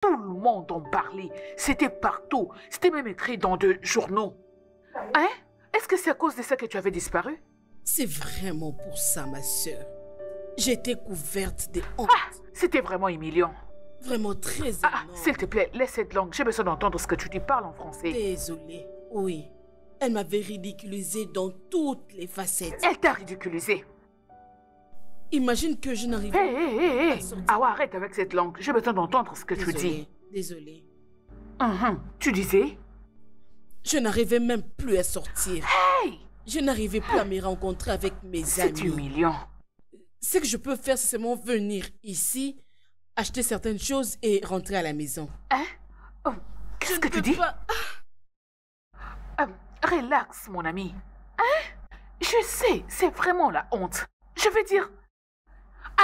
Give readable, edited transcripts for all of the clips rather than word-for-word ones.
Tout le monde en parlait. C'était partout. C'était même écrit dans des journaux. Hein? Est-ce que c'est à cause de ça que tu avais disparu? C'est vraiment pour ça, ma sœur. J'étais couverte de honte. Ah, c'était vraiment humiliant. Vraiment très Ah, énorme. s'il te plaît, laisse cette langue. J'ai besoin d'entendre ce que tu dis. Parle en français. Désolée. Oui. Elle m'avait ridiculisée dans toutes les facettes. Elle t'a ridiculisé. Imagine que je n'arrivais Hé, à sortir. Ah ouais, arrête avec cette langue. J'ai besoin d'entendre ce que tu dis. Désolée. Tu disais? Je n'arrivais même plus à sortir. Hey! Je n'arrivais plus à me rencontrer avec mes C'est amis. humiliant. Ce que je peux faire, c'est seulement venir ici, acheter certaines choses et rentrer à la maison. Hein? Oh, qu'est-ce que tu dis? Relax, mon ami. Hein? Je sais, c'est vraiment la honte. Je veux dire,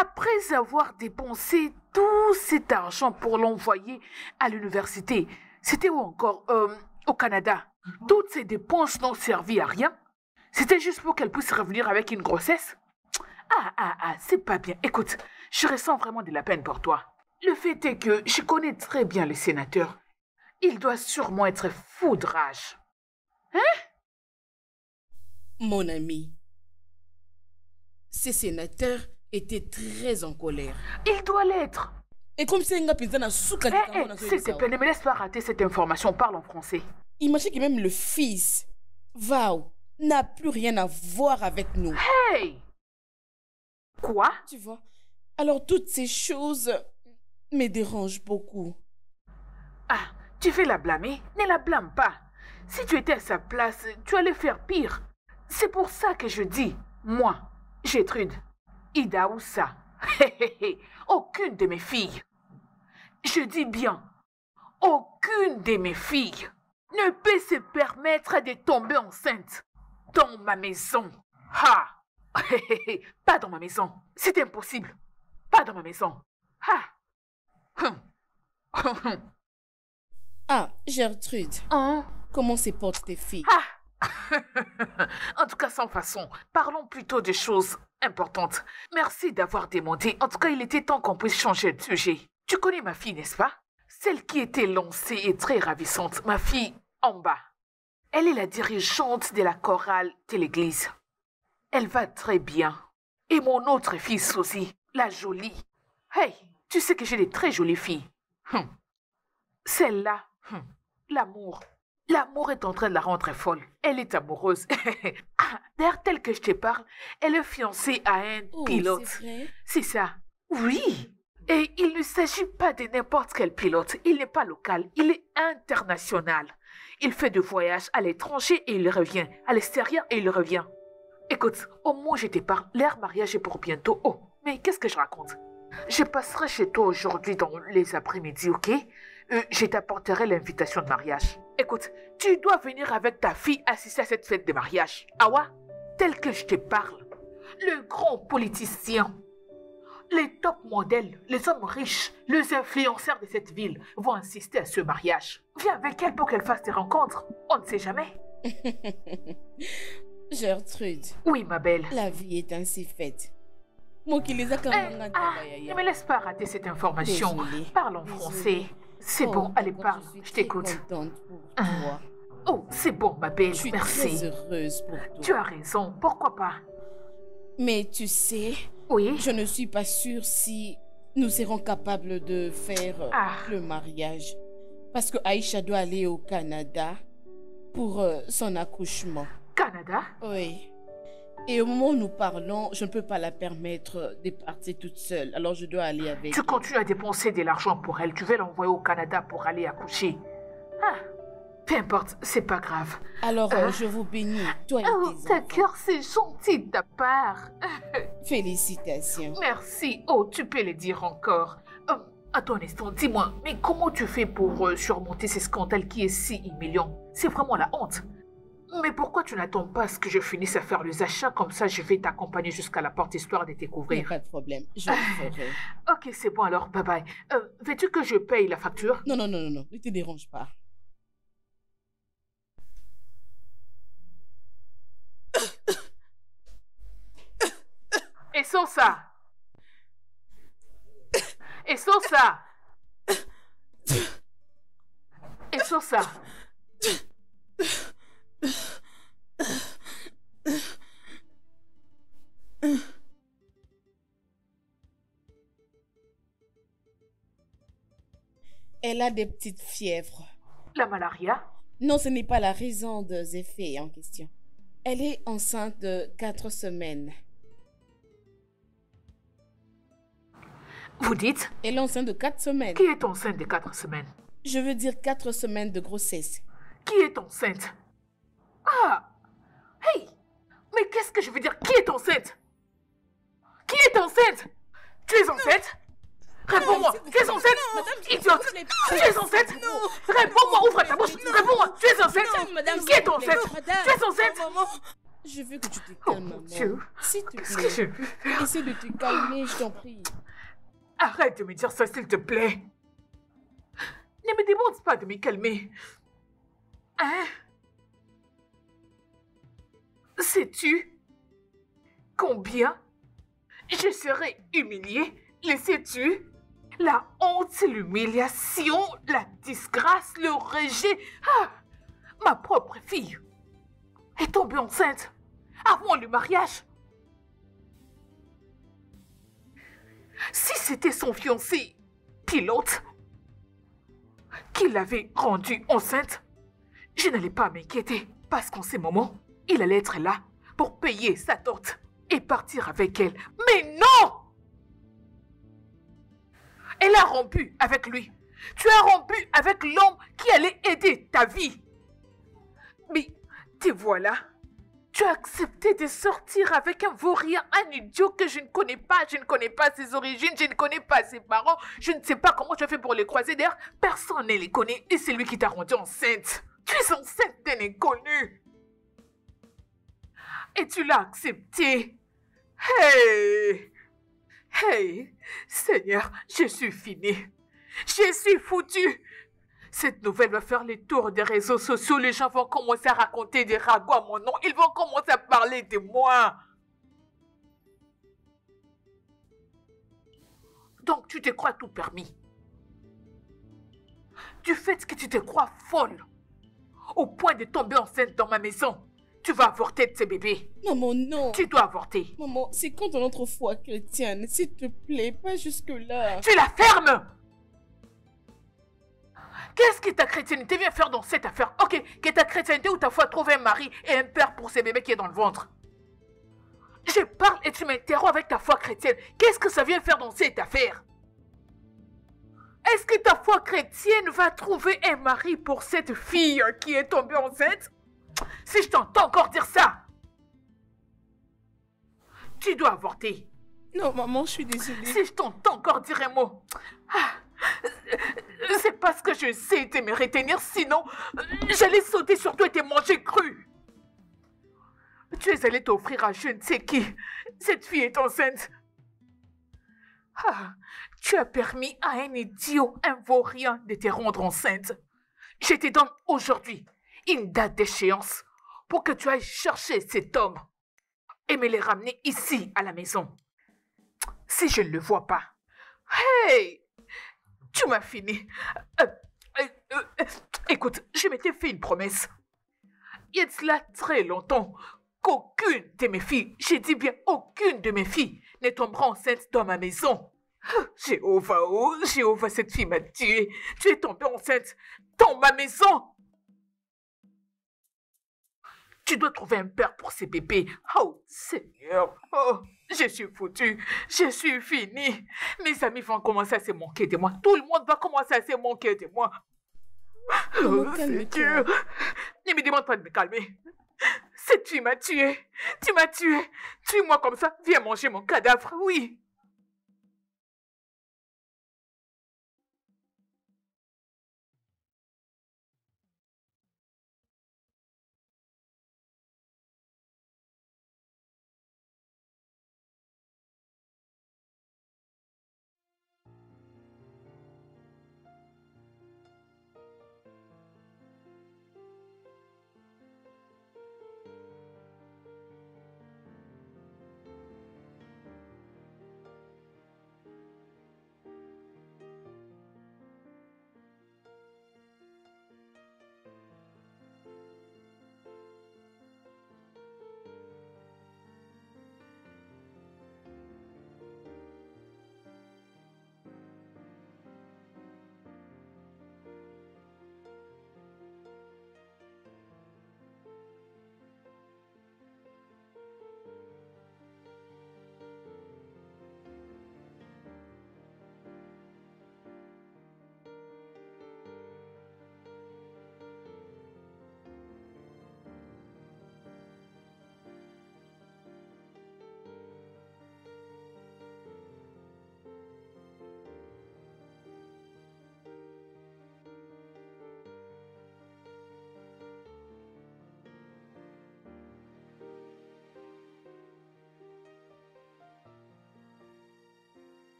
après avoir dépensé tout cet argent pour l'envoyer à l'université, c'était où encore? Au Canada. Toutes ces dépenses n'ont servi à rien. C'était juste pour qu'elle puisse revenir avec une grossesse. C'est pas bien. Écoute, je ressens vraiment de la peine pour toi. Le fait est que je connais très bien le sénateur. Il doit sûrement être fou de rage. Hein? Mon ami, ces sénateurs étaient très en colère. Il doit l'être. Et comme c'est un pizza na souka S'il te plaît, ne me laisse pas rater cette information. Parle en français. Imagine que même le fils, Vao, n'a plus rien à voir avec nous. Hey! Quoi? Tu vois? Alors toutes ces choses me dérangent beaucoup. Ah, tu veux la blâmer? Ne la blâme pas. Si tu étais à sa place, tu allais faire pire. C'est pour ça que je dis, moi, Gertrude, Ida Oussa, aucune de mes filles. Je dis bien, aucune de mes filles ne peut se permettre de tomber enceinte dans ma maison. Ha! Pas dans ma maison. C'est impossible. Pas dans ma maison. Ah, Gertrude, comment se portent tes filles? En tout cas, sans façon. Parlons plutôt de choses importantes. Merci d'avoir demandé. En tout cas, il était temps qu'on puisse changer de sujet. Tu connais ma fille, n'est-ce pas? Celle qui était lancée et très ravissante. Ma fille, en bas. Elle est la dirigeante de la chorale de l'église. Elle va très bien. Et mon autre fils aussi, la jolie. Hey, tu sais que j'ai des très jolies filles. Celle-là, l'amour. L'amour est en train de la rendre folle. Elle est amoureuse. D'ailleurs, tel que je te parle, elle est fiancée à un pilote. C'est vrai? C'est ça. Oui. Et il ne s'agit pas de n'importe quel pilote. Il n'est pas local. Il est international. Il fait des voyages à l'étranger et il revient. À l'extérieur et il revient. Écoute, au moins je te parle. Leur mariage est pour bientôt. Oh, mais qu'est-ce que je raconte? Je passerai chez toi aujourd'hui dans les après-midi, ok? Je t'apporterai l'invitation de mariage. Écoute, tu dois venir avec ta fille assister à cette fête de mariage. Awa, tel que je te parle, le grand politicien, les top modèles, les hommes riches, les influenceurs de cette ville vont assister à ce mariage. Viens avec elle pour qu'elle fasse des rencontres. On ne sait jamais. Gertrude. Oui, ma belle. La vie est ainsi faite. Moi qui les a Ne me laisse pas rater cette information. Désolée. Parle en français. C'est bon, allez, parle. Je t'écoute. Contente pour toi. Oh, c'est bon, ma belle. Je suis Merci. très heureuse pour toi. Tu as raison. Pourquoi pas? Mais tu sais, Oui. je ne suis pas sûre si nous serons capables de faire le mariage. Parce que Aïcha doit aller au Canada pour son accouchement. Canada? Oui. Et au moment où nous parlons, je ne peux pas la permettre de partir toute seule. Alors je dois aller avec Tu elle. continues à dépenser de l'argent pour elle. Tu veux l'envoyer au Canada pour aller accoucher. Peu importe, c'est pas grave. Alors je vous bénis, toi et tes enfants. D'accord, c'est gentil de ta part. Félicitations. Merci. Oh, tu peux le dire encore. Attends un instant, dis-moi, mais comment tu fais pour surmonter ces scandales qui est si humiliant? C'est vraiment la honte. Mais pourquoi tu n'attends pas à ce que je finisse à faire les achats? Comme ça, je vais t'accompagner jusqu'à la porte histoire de Il n'y a découvrir. pas de problème, je le ferai. Ok, c'est bon alors, bye bye. Veux-tu que je paye la facture? Non, non, non, non, non, ne te dérange pas. Et sans ça. Et sans ça. sens ça? Elle a des petites fièvres. La malaria? Non, ce n'est pas la raison des effets en question. Elle est enceinte de 4 semaines. Vous dites? Elle est enceinte de 4 semaines. Qui est enceinte de 4 semaines? Je veux dire 4 semaines de grossesse. Qui est enceinte? Ah! Hey! Mais qu'est-ce que je veux dire? Qui est enceinte? Qui est enceinte? Tu es enceinte? Réponds-moi! Tu es enceinte? Idiote! Tu es enceinte? Réponds-moi! Ouvre ta bouche! Réponds-moi! Tu es enceinte? Qui est enceinte? Tu es enceinte? Je veux que tu te calmes, maman. Dieu! S'il te Qu'est-ce que je plaît, veux faire? essaie de te calmer, je t'en prie. Arrête de me dire ça, s'il te plaît. Ne me demande pas de me calmer. Hein? Sais-tu combien je serais humiliée? Le sais-tu? La honte, l'humiliation, la disgrâce, le rejet. Ah! Ma propre fille est tombée enceinte avant le mariage. Si c'était son fiancé pilote qui l'avait rendue enceinte, je n'allais pas m'inquiéter parce qu'en ces moments, il allait être là pour payer sa dot et partir avec elle. Mais non! Elle a rompu avec lui. Tu as rompu avec l'homme qui allait aider ta vie. Mais te voilà. Tu as accepté de sortir avec un vaurien, un idiot que je ne connais pas. Je ne connais pas ses origines, je ne connais pas ses parents. Je ne sais pas comment tu as fait pour les croiser. D'ailleurs, personne ne les connaît et c'est lui qui t'a rendue enceinte. Tu es enceinte d'un inconnu. Et tu l'as accepté. Hey! Hey! Seigneur, je suis fini. Je suis foutu. Cette nouvelle va faire les tours des réseaux sociaux. Les gens vont commencer à raconter des ragots à mon nom. Ils vont commencer à parler de moi. Donc tu te crois tout permis. Du fait que tu te crois folle, au point de tomber enceinte dans ma maison, tu vas avorter de ce bébé. Maman, non. Tu dois avorter. Maman, c'est contre notre foi chrétienne. S'il te plaît, pas jusque-là. Tu la fermes. Qu'est-ce que ta chrétienté vient faire dans cette affaire? Ok, que ta chrétienté ou ta foi trouve un mari et un père pour ce bébé qui est dans le ventre. Je parle et tu m'interromps avec ta foi chrétienne. Qu'est-ce que ça vient faire dans cette affaire? Est-ce que ta foi chrétienne va trouver un mari pour cette fille qui est tombée enceinte? Si je t'entends encore dire ça, tu dois avorter. Non, maman, je suis désolée. Si je t'entends encore dire un mot, c'est parce que je sais de me retenir, sinon j'allais sauter sur toi et te manger cru. Tu es allé t'offrir à je ne sais qui. Cette fille est enceinte. Tu as permis à un idiot, un vaurien de te rendre enceinte. Je te donne aujourd'hui une date d'échéance pour que tu ailles chercher cet homme et me le ramener ici à la maison. Si je ne le vois pas. Hey! Tu m'as fini. Écoute, je m'étais fait une promesse. Il y a de cela très longtemps qu'aucune de mes filles, j'ai dit bien aucune de mes filles, ne tombera enceinte dans ma maison. Jéhovah, oh, Jéhovah, cette fille m'a tué. Tu es tombée enceinte dans ma maison. Tu dois trouver un père pour ces bébés. Oh, Seigneur. Oh, je suis foutue. Je suis finie. Mes amis vont commencer à se moquer de moi. Tout le monde va commencer à se moquer de moi. Oh, Seigneur. Ne me demande pas de me calmer. Cette fille m'a tué. Tu m'as tué. Tue-moi comme ça. Viens manger mon cadavre. Oui.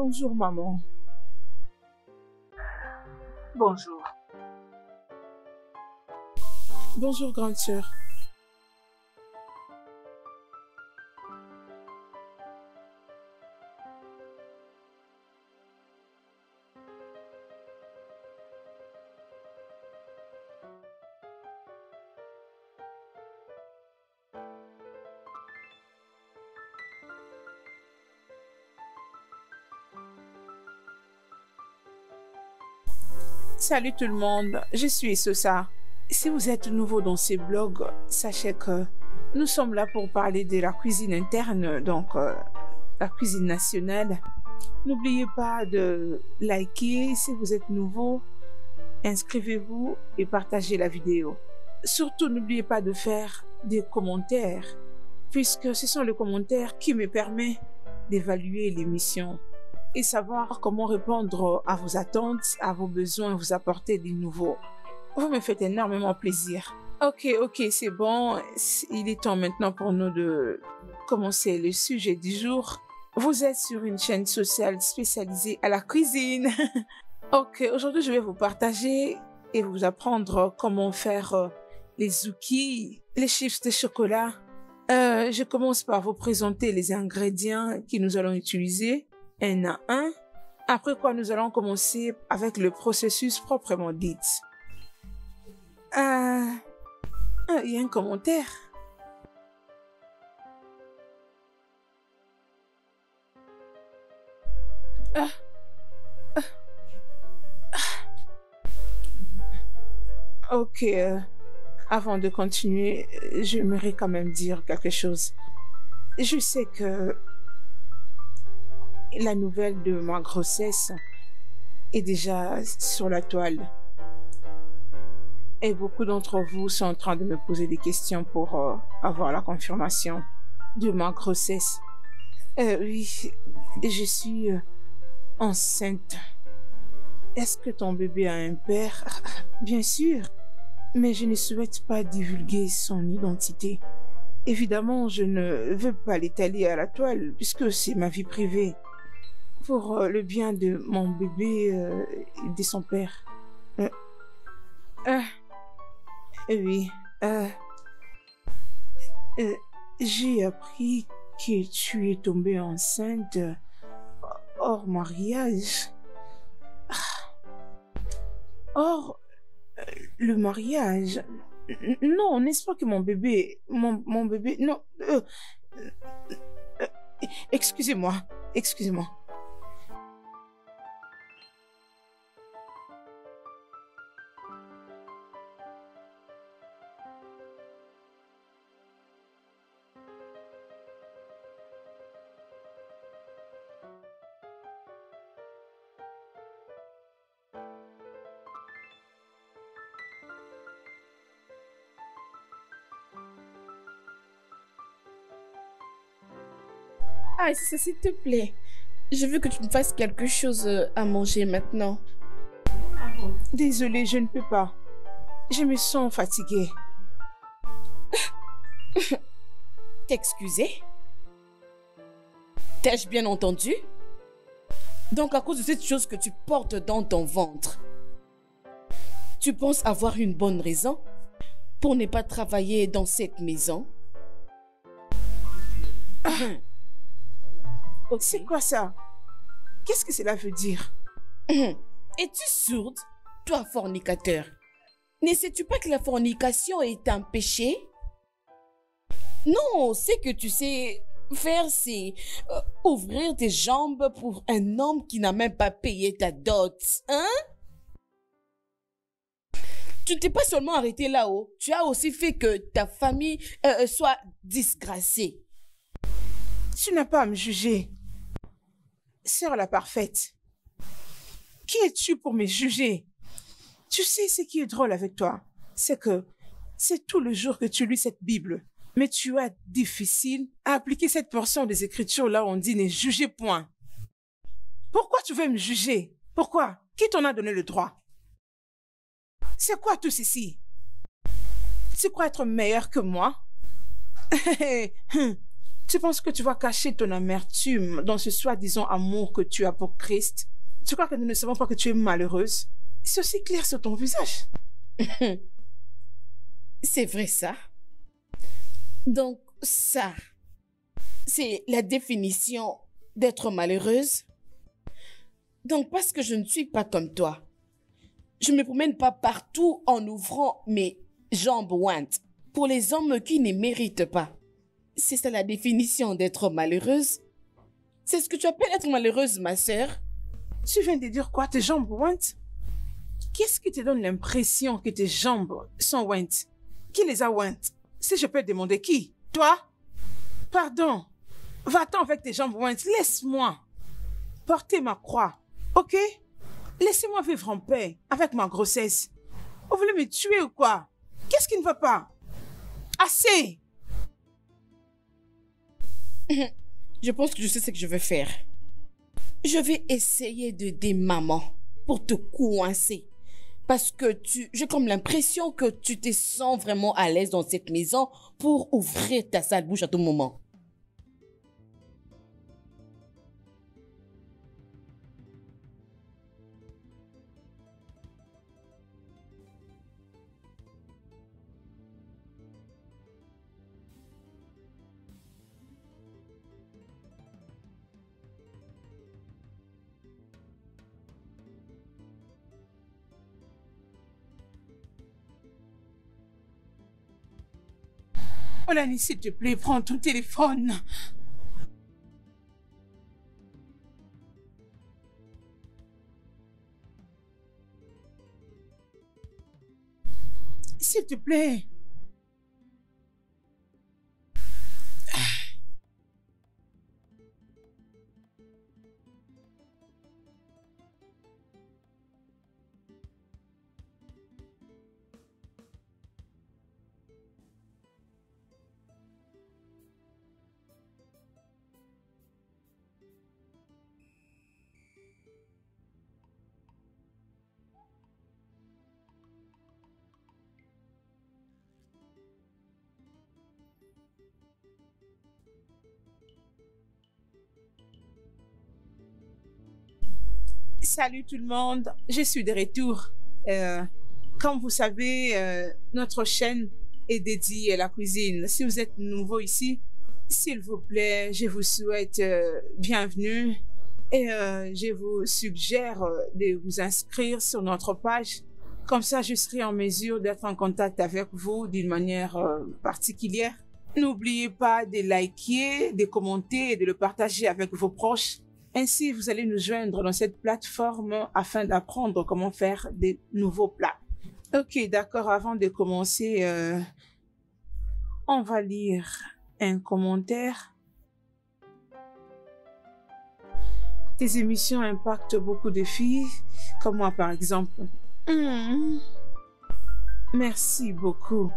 Bonjour, maman. Bonjour. Bonjour, grande sœur. Salut tout le monde, je suis Sosa. Si vous êtes nouveau dans ces blogs, sachez que nous sommes là pour parler de la cuisine interne, donc la cuisine nationale. N'oubliez pas de liker si vous êtes nouveau, inscrivez-vous et partagez la vidéo. Surtout, n'oubliez pas de faire des commentaires, puisque ce sont les commentaires qui me permettent d'évaluer l'émission et savoir comment répondre à vos attentes, à vos besoins, vous apporter des nouveaux. Vous me faites énormément plaisir. Ok, c'est bon. Il est temps maintenant pour nous de commencer le sujet du jour. Vous êtes sur une chaîne sociale spécialisée à la cuisine. Ok, aujourd'hui je vais vous partager et vous apprendre comment faire les zoukis, les chips de chocolat. Je commence par vous présenter les ingrédients que nous allons utiliser un à un. Après quoi, nous allons commencer avec le processus proprement dit. Il y a un commentaire. Ok, avant de continuer, j'aimerais quand même dire quelque chose. Je sais que la nouvelle de ma grossesse est déjà sur la toile. Et beaucoup d'entre vous sont en train de me poser des questions pour avoir la confirmation de ma grossesse. Oui, je suis enceinte. Est-ce que ton bébé a un père? Bien sûr, mais je ne souhaite pas divulguer son identité. Évidemment, je ne veux pas l'étaler à la toile puisque c'est ma vie privée. Pour le bien de mon bébé et de son père. Oui. J'ai appris que tu es tombée enceinte hors mariage. Hors le mariage. Non, n'est-ce pas que mon bébé... Mon bébé... Non. Excusez-moi. Ah, s'il te plaît. Je veux que tu me fasses quelque chose à manger maintenant. Désolée, je ne peux pas. Je me sens fatiguée. T'excuser? T'ai-je bien entendu? Donc à cause de cette chose que tu portes dans ton ventre, tu penses avoir une bonne raison pour ne pas travailler dans cette maison? Okay. C'est quoi ça? Qu'est-ce que cela veut dire? Es-tu sourde, toi fornicateur? Ne sais-tu pas que la fornication est un péché? Non, ce que tu sais faire, c'est ouvrir tes jambes pour un homme qui n'a même pas payé ta dot. Hein? Tu t'es pas seulement arrêté là-haut, tu as aussi fait que ta famille soit disgracée. Tu n'as pas à me juger. Sœur la parfaite, qui es-tu pour me juger? Tu sais ce qui est drôle avec toi, c'est que c'est tout le jour que tu lis cette Bible, mais tu as difficile à appliquer cette portion des Écritures là où on dit ne jugez point. Pourquoi tu veux me juger? Pourquoi? Qui t'en a donné le droit? C'est quoi tout ceci? Tu crois être meilleur que moi? Tu penses que tu vas cacher ton amertume dans ce soi-disant amour que tu as pour Christ? Tu crois que nous ne savons pas que tu es malheureuse? C'est aussi clair sur ton visage. C'est vrai ça? Donc ça, c'est la définition d'être malheureuse? Donc parce que je ne suis pas comme toi, je ne me promène pas partout en ouvrant mes jambes ointes pour les hommes qui ne méritent pas. C'est ça la définition d'être malheureuse? C'est ce que tu appelles être malheureuse, ma sœur? Tu viens de dire quoi, tes jambes ointes? Qu'est-ce qui te donne l'impression que tes jambes sont ointes? Qui les a ointes? Si je peux demander qui? Toi? Pardon. Va-t'en avec tes jambes ointes. Laisse-moi porter ma croix. Ok? Laissez-moi vivre en paix avec ma grossesse. Vous voulez me tuer ou quoi? Qu'est-ce qui ne va pas? Assez! Je pense que je sais ce que je vais faire. Je vais essayer d'aider maman pour te coincer. Parce que j'ai comme l'impression que tu te sens vraiment à l'aise dans cette maison pour ouvrir ta sale bouche à tout moment. Olani, s'il te plaît, prends ton téléphone. S'il te plaît. Salut tout le monde, je suis de retour. Comme vous savez, notre chaîne est dédiée à la cuisine. Si vous êtes nouveau ici, s'il vous plaît, je vous souhaite bienvenue et je vous suggère de vous inscrire sur notre page. Comme ça, je serai en mesure d'être en contact avec vous d'une manière particulière. N'oubliez pas de liker, de commenter et de le partager avec vos proches. Ainsi, vous allez nous joindre dans cette plateforme afin d'apprendre comment faire des nouveaux plats. Ok, d'accord, avant de commencer, on va lire un commentaire. Tes émissions impactent beaucoup de filles, comme moi par exemple. Merci beaucoup.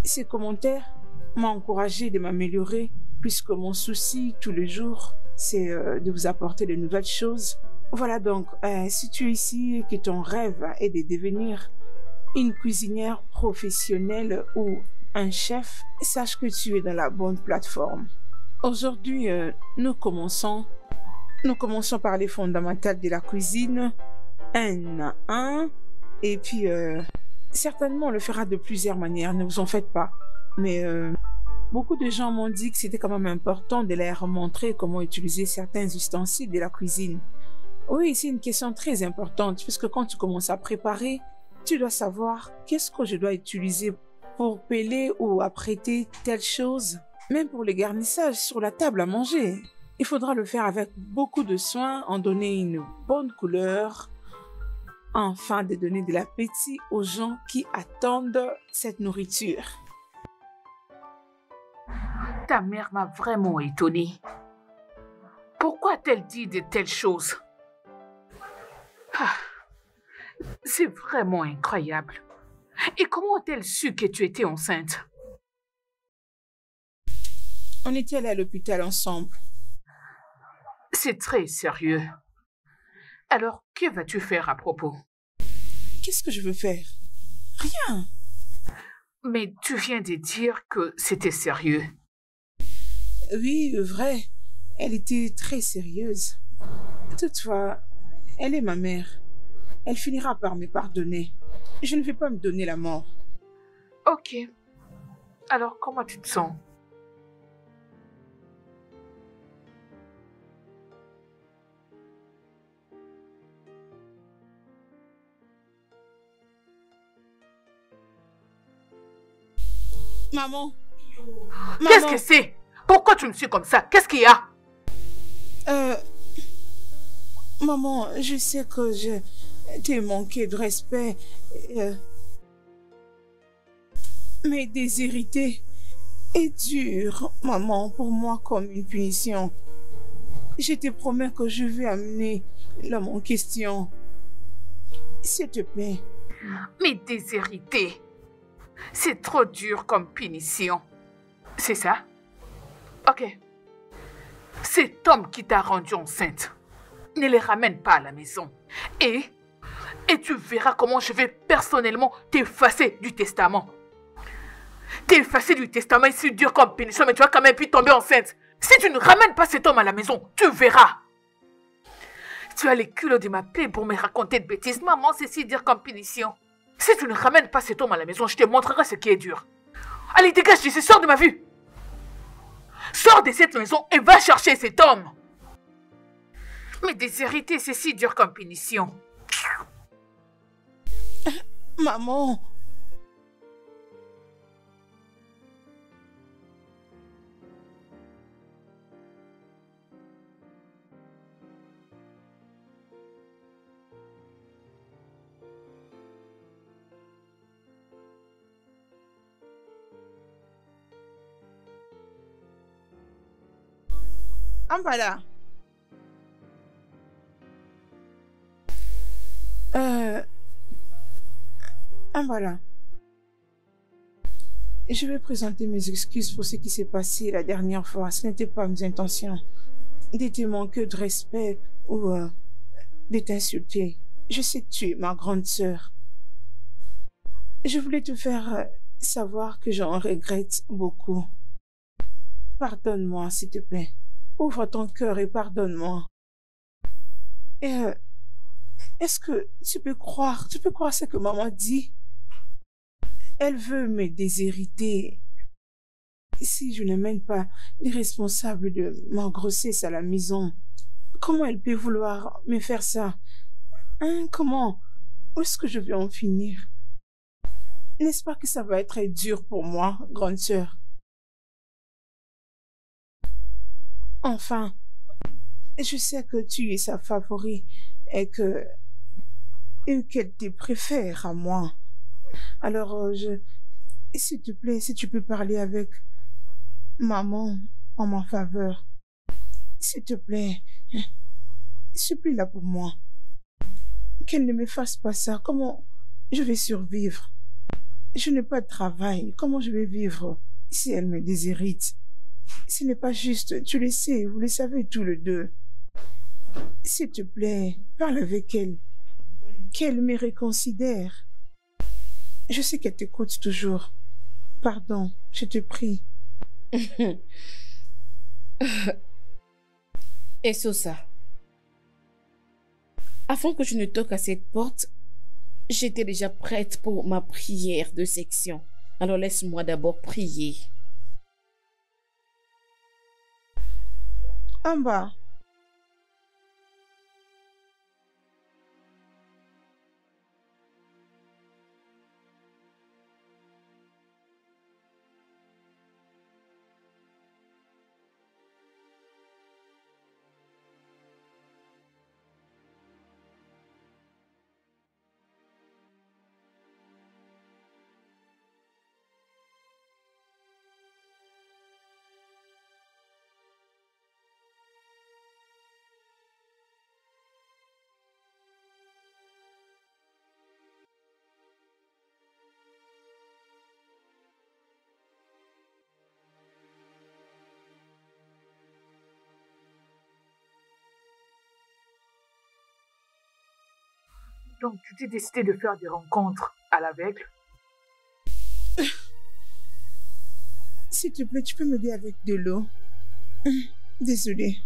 Ces commentaires m'ont encouragé de m'améliorer puisque mon souci tous les jours, c'est de vous apporter de nouvelles choses. Voilà donc, si tu es ici et que ton rêve est de devenir une cuisinière professionnelle ou un chef, sache que tu es dans la bonne plateforme. Aujourd'hui, nous commençons par les fondamentales de la cuisine, 1 à 1, et puis certainement on le fera de plusieurs manières, ne vous en faites pas. Mais beaucoup de gens m'ont dit que c'était quand même important de leur montrer comment utiliser certains ustensiles de la cuisine. Oui, c'est une question très importante, puisque quand tu commences à préparer, tu dois savoir qu'est-ce que je dois utiliser pour peler ou apprêter telle chose. Même pour les garnissages sur la table à manger, il faudra le faire avec beaucoup de soin, en donner une bonne couleur, afin de donner de l'appétit aux gens qui attendent cette nourriture. Ta mère m'a vraiment étonnée. Pourquoi a-t-elle dit de telles choses? C'est vraiment incroyable. Et comment a-t-elle su que tu étais enceinte? On était allés à l'hôpital ensemble. C'est très sérieux. Alors, que vas-tu faire à propos? Qu'est-ce que je veux faire? Rien. Mais tu viens de dire que c'était sérieux. Oui, vrai. Elle était très sérieuse. Toutefois, elle est ma mère. Elle finira par me pardonner. Je ne vais pas me donner la mort. Ok. Alors, comment tu te sens? Maman, Qu'est-ce maman, que c'est? Pourquoi tu me suis comme ça? Qu'est-ce qu'il y a? euh, maman, je sais que je t'ai manqué de respect, euh, mais déshériter est dur, maman, pour moi comme une punition. Je te promets que je vais amener l'homme en question. S'il te plaît. Mais déshérité, c'est trop dur comme punition. C'est ça? Ok. Cet homme qui t'a rendu enceinte, ne les ramène pas à la maison. Et tu verras comment je vais personnellement t'effacer du testament. T'effacer du testament est si dur comme punition, mais tu vas quand même pu tomber enceinte. Si tu ne ramènes pas cet homme à la maison, tu verras. Tu as les culots de m'appeler pour me raconter de bêtises. Maman, c'est si dur comme punition. Si tu ne ramènes pas cet homme à la maison, je te montrerai ce qui est dur. Allez, dégage d'ici, sors de ma vue. Sors de cette maison et va chercher cet homme. Mais déshériter, c'est si dur comme punition. Maman. Ambala. Ambala. Je vais présenter mes excuses pour ce qui s'est passé la dernière fois. Ce n'était pas mes intentions de te manquer de respect ou de t'insulter. Je sais que tu es ma grande sœur. Je voulais te faire savoir que j'en regrette beaucoup. Pardonne-moi, s'il te plaît. Ouvre ton cœur et pardonne-moi. Et est-ce que tu peux croire ce que maman dit? Elle veut me déshériter si je ne mène pas les responsables de ma grossesse à la maison. Comment elle peut vouloir me faire ça? Hein, comment? Où est-ce que je vais en finir? N'est-ce pas que ça va être dur pour moi, grande sœur? Enfin, je sais que tu es sa favorite et qu'elle te préfère à moi. Alors, s'il te plaît, si tu peux parler avec maman en ma faveur, s'il te plaît, supplie-la pour moi. Qu'elle ne me fasse pas ça. Comment je vais survivre? Je n'ai pas de travail. Comment je vais vivre si elle me déshérite? Ce n'est pas juste. Tu le sais, vous le savez tous les deux. S'il te plaît, parle avec elle. Qu'elle me réconsidère. Je sais qu'elle t'écoute toujours. Pardon, je te prie. Et ça. Avant que je ne toque à cette porte, j'étais déjà prête pour ma prière de section. Alors laisse-moi d'abord prier. Amba. Donc, tu t'es décidé de faire des rencontres à l'aveugle? S'il te plaît, tu peux m'aider avec de l'eau? Désolée.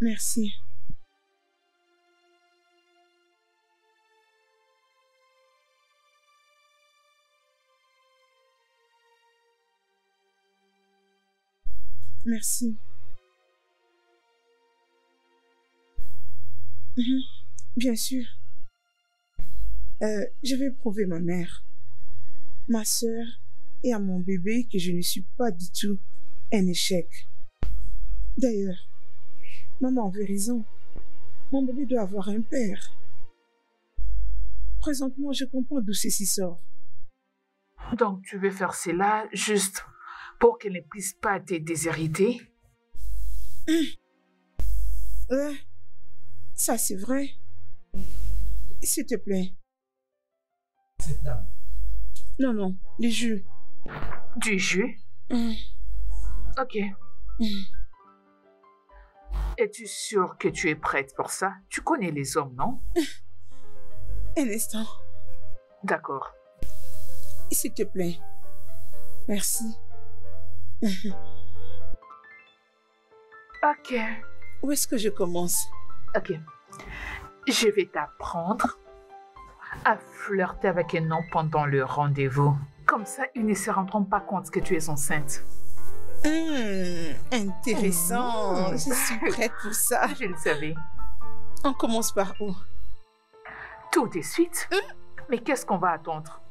Merci. Merci. Bien sûr. Je vais prouver ma mère, ma sœur et à mon bébé que je ne suis pas du tout un échec. D'ailleurs, maman avait raison. Mon bébé doit avoir un père. Présentement, je comprends d'où ceci sort. Donc, tu veux faire cela juste pour qu'elle ne puisse pas te déshériter? Ouais, ça c'est vrai. S'il te plaît. Cette dame. Non, non, les jus. Du jus? Ok. Es-tu sûre que tu es prête pour ça? Tu connais les hommes, non? Un instant. D'accord. S'il te plaît. Merci. Ok. Où est-ce que je commence? Ok. Je vais t'apprendre à flirter avec un homme pendant le rendez-vous. Comme ça, ils ne se rendront pas compte que tu es enceinte. Intéressant. Je suis prête pour ça. Je le savais. On commence par où? Tout de suite. Mais qu'est-ce qu'on va attendre?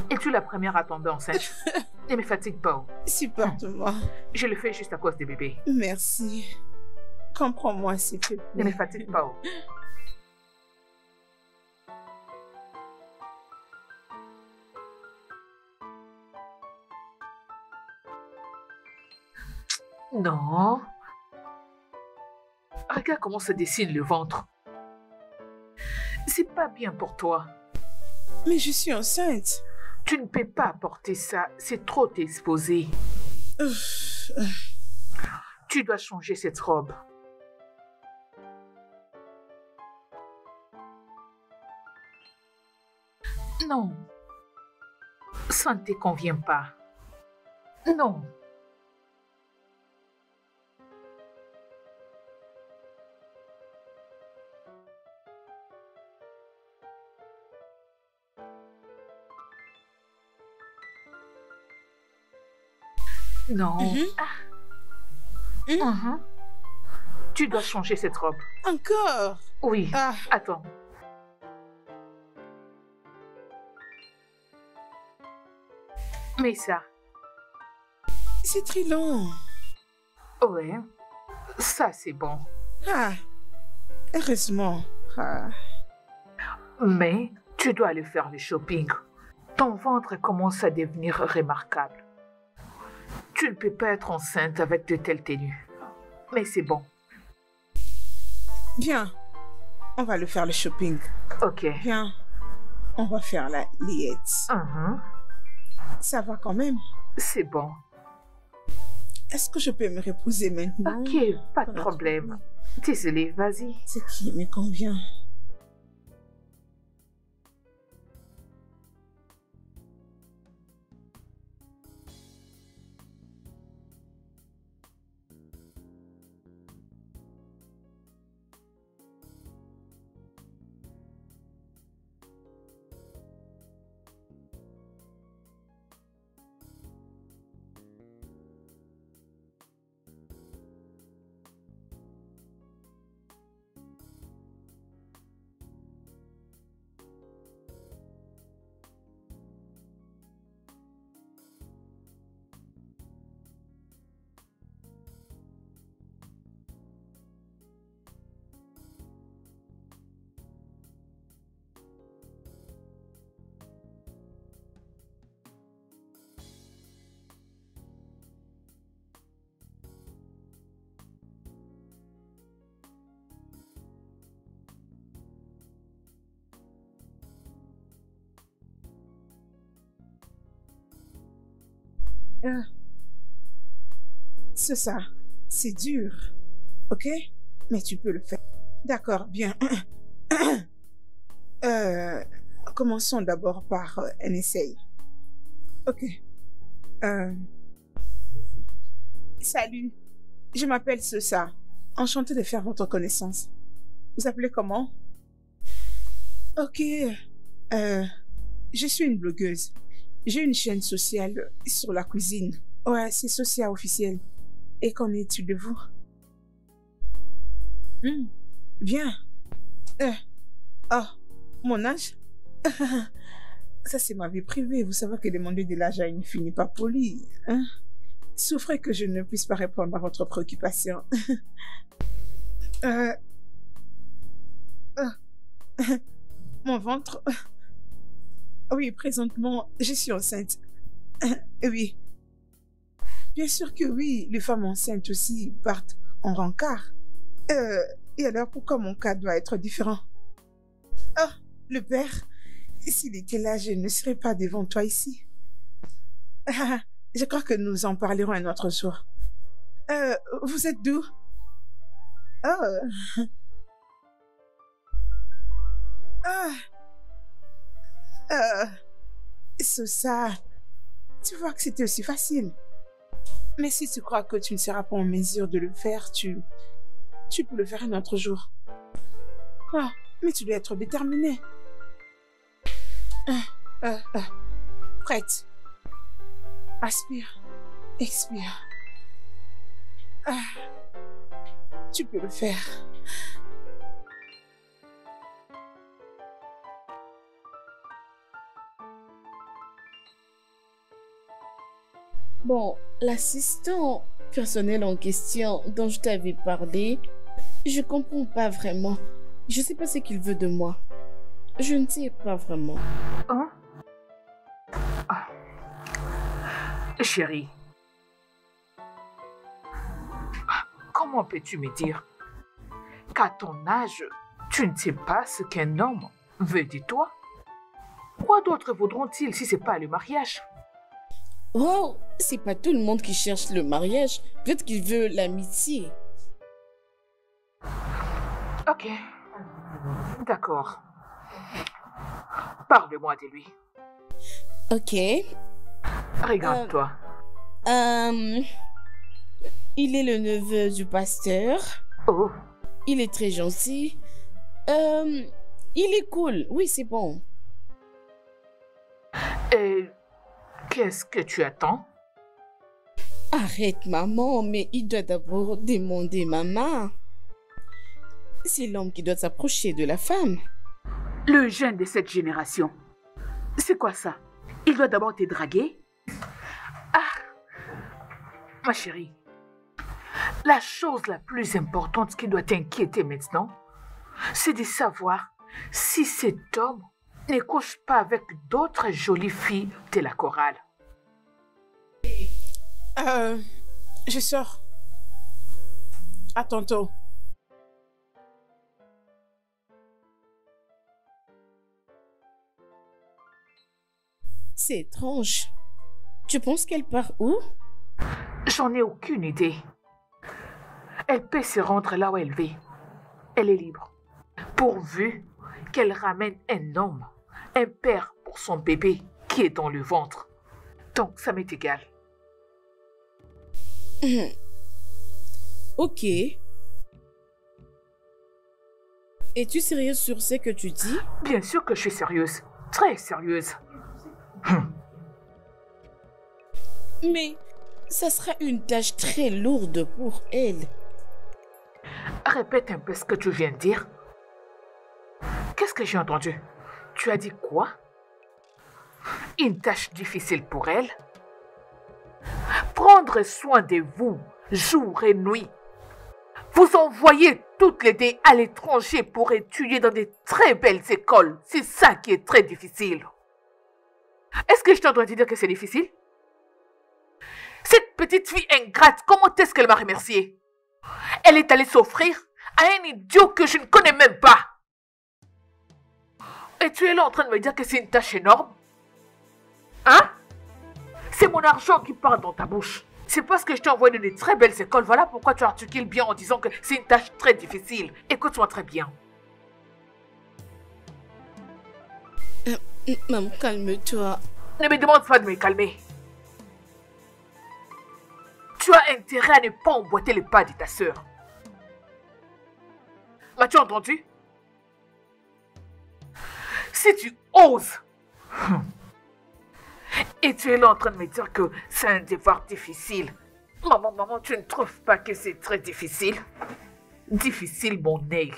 Es-tu la première à tomber enceinte? Ne me fatigue pas. Supporte-moi. Je le fais juste à cause des bébés. Merci. Comprends-moi, s'il te Ne plaît. me fatigue pas. Non. Regarde comment se dessine le ventre. C'est pas bien pour toi. Mais je suis enceinte. Tu ne peux pas porter ça. C'est trop t'exposer. Tu dois changer cette robe. Non. Ça ne te convient pas. Non. Non. Tu dois changer cette robe. Encore? Oui. Ah, Attends. Mais ça, c'est très long. ouais, ça c'est bon. Ah, heureusement. Ah. Mais tu dois aller faire le shopping. Ton ventre commence à devenir remarquable. Tu ne peux pas être enceinte avec de telles tenues. Mais c'est bon. Bien, on va le faire le shopping. Ok. Bien, on va faire la liette. Ça va quand même. C'est bon. Est-ce que je peux me reposer maintenant? Ok, pas de problème. Désolée, vas-y. Ce qui me convient. C'est ça. C'est dur. Ok? Mais tu peux le faire. D'accord, bien. Commençons d'abord par un essai. Ok. Salut. Je m'appelle Sosa. Enchantée de faire votre connaissance. Vous appelez comment? Ok. Je suis une blogueuse. J'ai une chaîne sociale sur la cuisine. Ouais, c'est Sosia officiel. Et qu'en est-il de vous? Bien. Oh, mon âge? Ça, c'est ma vie privée. Vous savez que demander de l'âge à une fille n'est pas poli. Hein? Souffrez que je ne puisse pas répondre à votre préoccupation. Mon ventre? Oui, présentement, je suis enceinte. Oui. Bien sûr que oui, les femmes enceintes aussi partent en rencard. Et alors, pourquoi mon cas doit être différent? Ah, le père, s'il était là, je ne serais pas devant toi ici. Je crois que nous en parlerons un autre jour. Vous êtes d'où? Oh. Sosa, tu vois que c'était aussi facile. Mais si tu crois que tu ne seras pas en mesure de le faire, tu peux le faire un autre jour. Ah, mais tu dois être déterminée. Prête. Aspire. Expire. Tu peux le faire. Bon, l'assistant personnel en question dont je t'avais parlé, je comprends pas vraiment. Je sais pas ce qu'il veut de moi. Je ne sais pas vraiment. Hein? Ah. Chérie, comment peux-tu me dire qu'à ton âge, tu ne sais pas ce qu'un homme veut de toi? Quoi d'autre voudront-ils si c'est pas le mariage? Oh, c'est pas tout le monde qui cherche le mariage. Peut-être qu'il veut l'amitié. Ok, d'accord. Parle-moi de lui. Ok. Regarde-toi. Il est le neveu du pasteur. Oh, Il est très gentil. Il est cool. Oui, c'est bon. et qu'est-ce que tu attends? Arrête, maman, mais il doit d'abord demander maman. C'est l'homme qui doit s'approcher de la femme. Le jeune de cette génération. C'est quoi ça? Il doit d'abord te draguer? Ah, ma chérie, la chose la plus importante qui doit t'inquiéter maintenant, c'est de savoir si cet homme ne couche pas avec d'autres jolies filles de la chorale. Je sors. À tantôt. C'est étrange. Tu penses qu'elle part où? J'en ai aucune idée. Elle peut se rendre là où elle veut. Elle est libre. Pourvu qu'elle ramène un homme, un père pour son bébé qui est dans le ventre. Donc ça m'est égal. Ok. Es-tu sérieuse sur ce que tu dis? Bien sûr que je suis sérieuse. Très sérieuse. Mais ça sera une tâche très lourde pour elle. Répète un peu ce que tu viens de dire. Qu'est-ce que j'ai entendu? Tu as dit quoi? Une tâche difficile pour elle? Prendre soin de vous, jour et nuit. Vous envoyez toutes les deux à l'étranger pour étudier dans de très belles écoles. C'est ça qui est très difficile. Est-ce que je t'ai entendu dire que c'est difficile? Cette petite fille ingrate, comment est-ce qu'elle m'a remercié? Elle est allée s'offrir à un idiot que je ne connais même pas. Et tu es là en train de me dire que c'est une tâche énorme? Hein? C'est mon argent qui part dans ta bouche. C'est parce que je t'ai envoyé dans de très belles écoles. Voilà pourquoi tu articules bien en disant que c'est une tâche très difficile. Écoute-moi très bien. Maman, calme-toi. Ne me demande pas de me calmer. Tu as intérêt à ne pas emboîter les pas de ta sœur. M'as-tu entendu? Si tu oses, et tu es là en train de me dire que c'est un devoir difficile. Maman, tu ne trouves pas que c'est très difficile? Difficile, mon œil.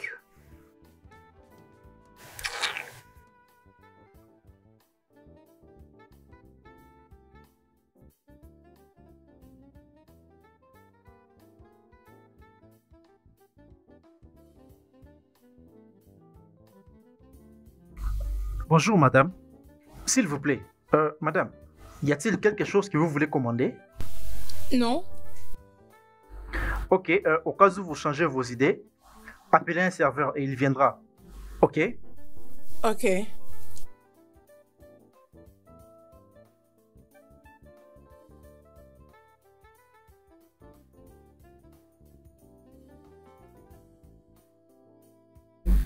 Bonjour, madame. S'il vous plaît, madame, y a-t-il quelque chose que vous voulez commander? Non? Ok, au cas où vous changez vos idées, appelez un serveur et il viendra. Ok? Ok.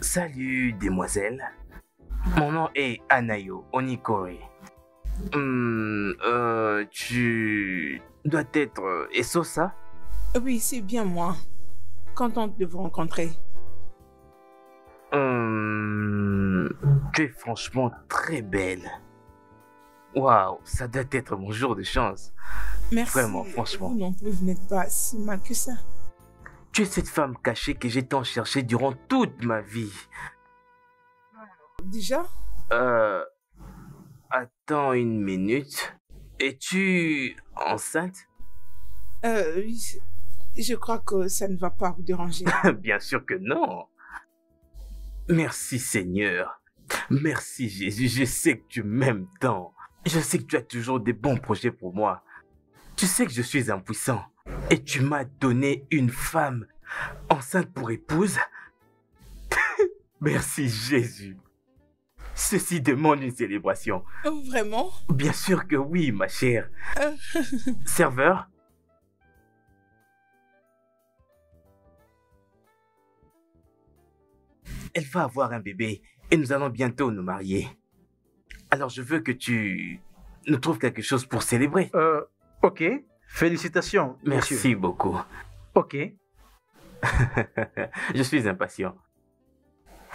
Salut, demoiselle. Mon nom est Anayo Onikore. Tu dois être Esosa? Oui, c'est bien moi. Contente de vous rencontrer. Tu es franchement très belle. Waouh, ça doit être mon jour de chance. Merci. Vraiment, franchement. Vous non plus, vous n'êtes pas si mal que ça. Tu es cette femme cachée que j'ai tant cherchée durant toute ma vie. Déjà? Attends une minute. Es-tu enceinte? Oui. Je crois que ça ne va pas vous déranger. Bien sûr que non. Merci Seigneur. Merci Jésus. Je sais que tu m'aimes tant. Je sais que tu as toujours des bons projets pour moi. Tu sais que je suis impuissant. Et tu m'as donné une femme enceinte pour épouse. Merci Jésus. Ceci demande une célébration. Vraiment? Bien sûr que oui, ma chère. Serveur? Elle va avoir un bébé et nous allons bientôt nous marier. Alors je veux que tu nous trouves quelque chose pour célébrer. Ok. Félicitations, Merci monsieur. beaucoup. Ok. Je suis impatient.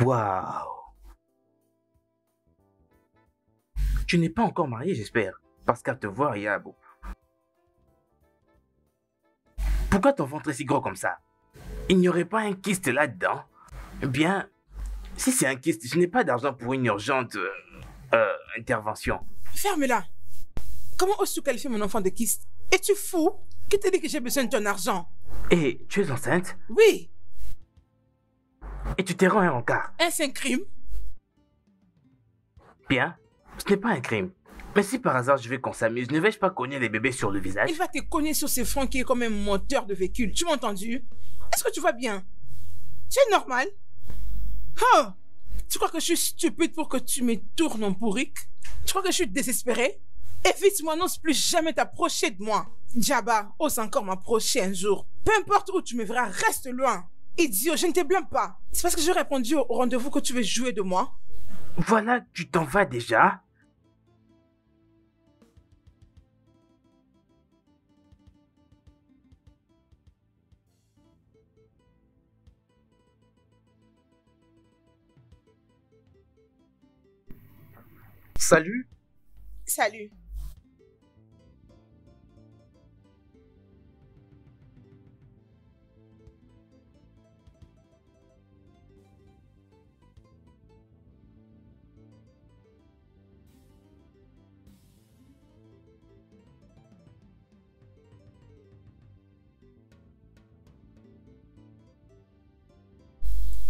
Waouh. Tu n'es pas encore marié, j'espère. Parce qu'à te voir, il y a beaucoup. Pourquoi ton ventre est si gros comme ça? Il n'y aurait pas un kyste là-dedans? Bien, si c'est un kyste, je n'ai pas d'argent pour une urgente intervention. Ferme-la. Comment oses-tu qualifier mon enfant de kyste? Es-tu fou? Qui t'a dit que j'ai besoin de ton argent? Et tu es enceinte? Oui. Et tu t'es rendu un rencard? Est-ce un crime? Bien, ce n'est pas un crime. Mais si par hasard je veux qu'on s'amuse, ne vais-je pas cogner les bébés sur le visage? Il va te cogner sur ses fronts qui est comme un moteur de véhicule. Tu m'as entendu? Est-ce que tu vas bien? Tu es normal? Oh! Tu crois que je suis stupide pour que tu me tournes en bourrique? Tu crois que je suis désespérée? Évite-moi, n'ose plus jamais t'approcher de moi. Djaba, ose encore m'approcher un jour. Peu importe où tu me verras, reste loin. Idiot, je ne te blâme pas. C'est parce que j'ai répondu au rendez-vous que tu veux jouer de moi. Voilà, tu t'en vas déjà? Salut. Salut.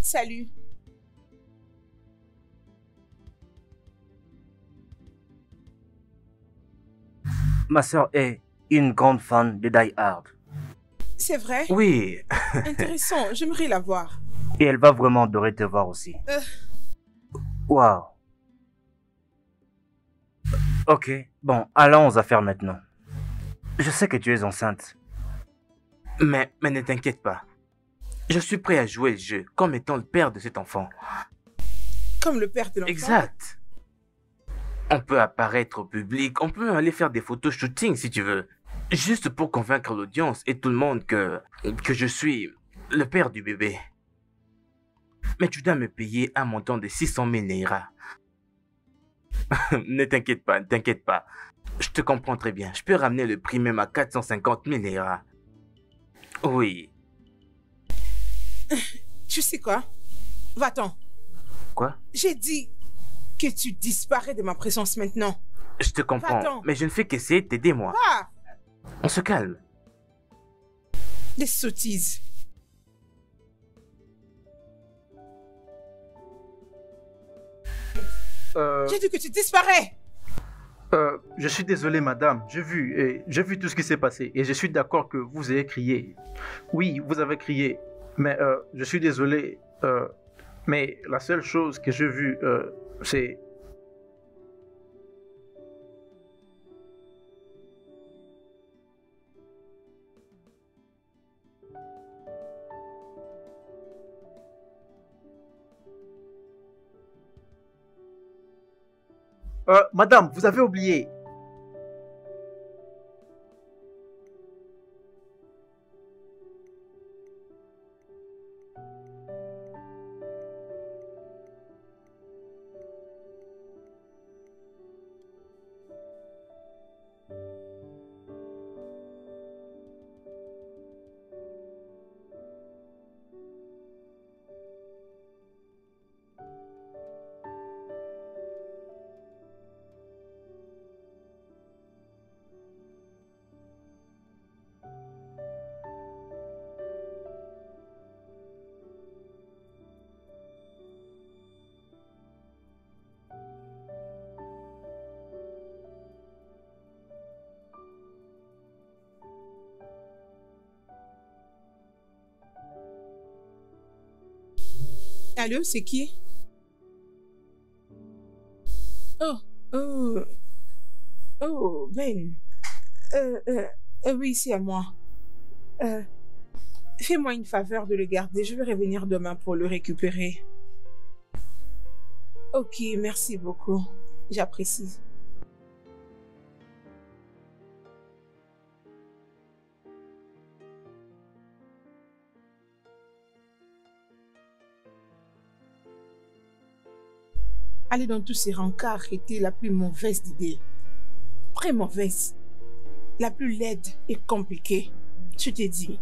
Salut. Ma sœur est une grande fan de Die Hard C'est vrai? Oui. Intéressant, j'aimerais la voir. et elle va vraiment adorer te voir aussi. Waouh. Ok, bon, allons aux affaires maintenant. Je sais que tu es enceinte. Mais ne t'inquiète pas. Je suis prêt à jouer le jeu comme étant le père de cet enfant. Comme le père de l'enfant. Exact. On peut apparaître au public, on peut aller faire des photos shooting si tu veux. Juste pour convaincre l'audience et tout le monde que je suis le père du bébé. Mais tu dois me payer un montant de 600 000 Naira. Ne t'inquiète pas, ne t'inquiète pas. Je te comprends très bien. Je peux ramener le prix même à 450 000 Naira. Oui. Tu sais quoi? Va-t'en. Quoi? J'ai dit que tu disparais de ma présence maintenant. Je te comprends, Va-t'en. mais je ne fais qu'essayer de t'aider, moi. Ah! On se calme. Des sottises. J'ai dit que tu disparais. Je suis désolé, madame. J'ai vu tout ce qui s'est passé et je suis d'accord que vous ayez crié. Oui, vous avez crié, mais je suis désolé. Mais la seule chose que j'ai vue, c'est... madame, vous avez oublié. Allô, c'est qui? Oh, Ben. Oui, c'est à moi. Fais-moi une faveur de le garder. Je vais revenir demain pour le récupérer. Ok, merci beaucoup. J'apprécie. Aller dans tous ces rencarts était la plus mauvaise idée. Très mauvaise. La plus laide et compliquée. Je t'ai dit.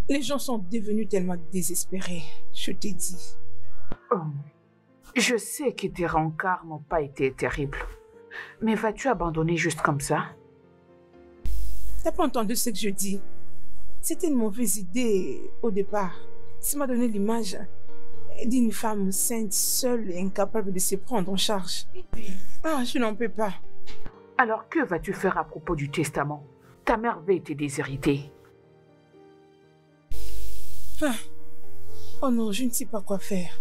Les gens sont devenus tellement désespérés. Je t'ai dit. Oh, je sais que tes rencarts n'ont pas été terribles. Mais vas-tu abandonner juste comme ça? T'as pas entendu ce que je dis? C'était une mauvaise idée au départ. Ça m'a donné l'image d'une femme sainte, seule et incapable de se prendre en charge. Ah, je n'en peux pas. Alors que vas-tu faire à propos du testament? Ta mère va être déshéritée. Ah. Oh non, je ne sais pas quoi faire.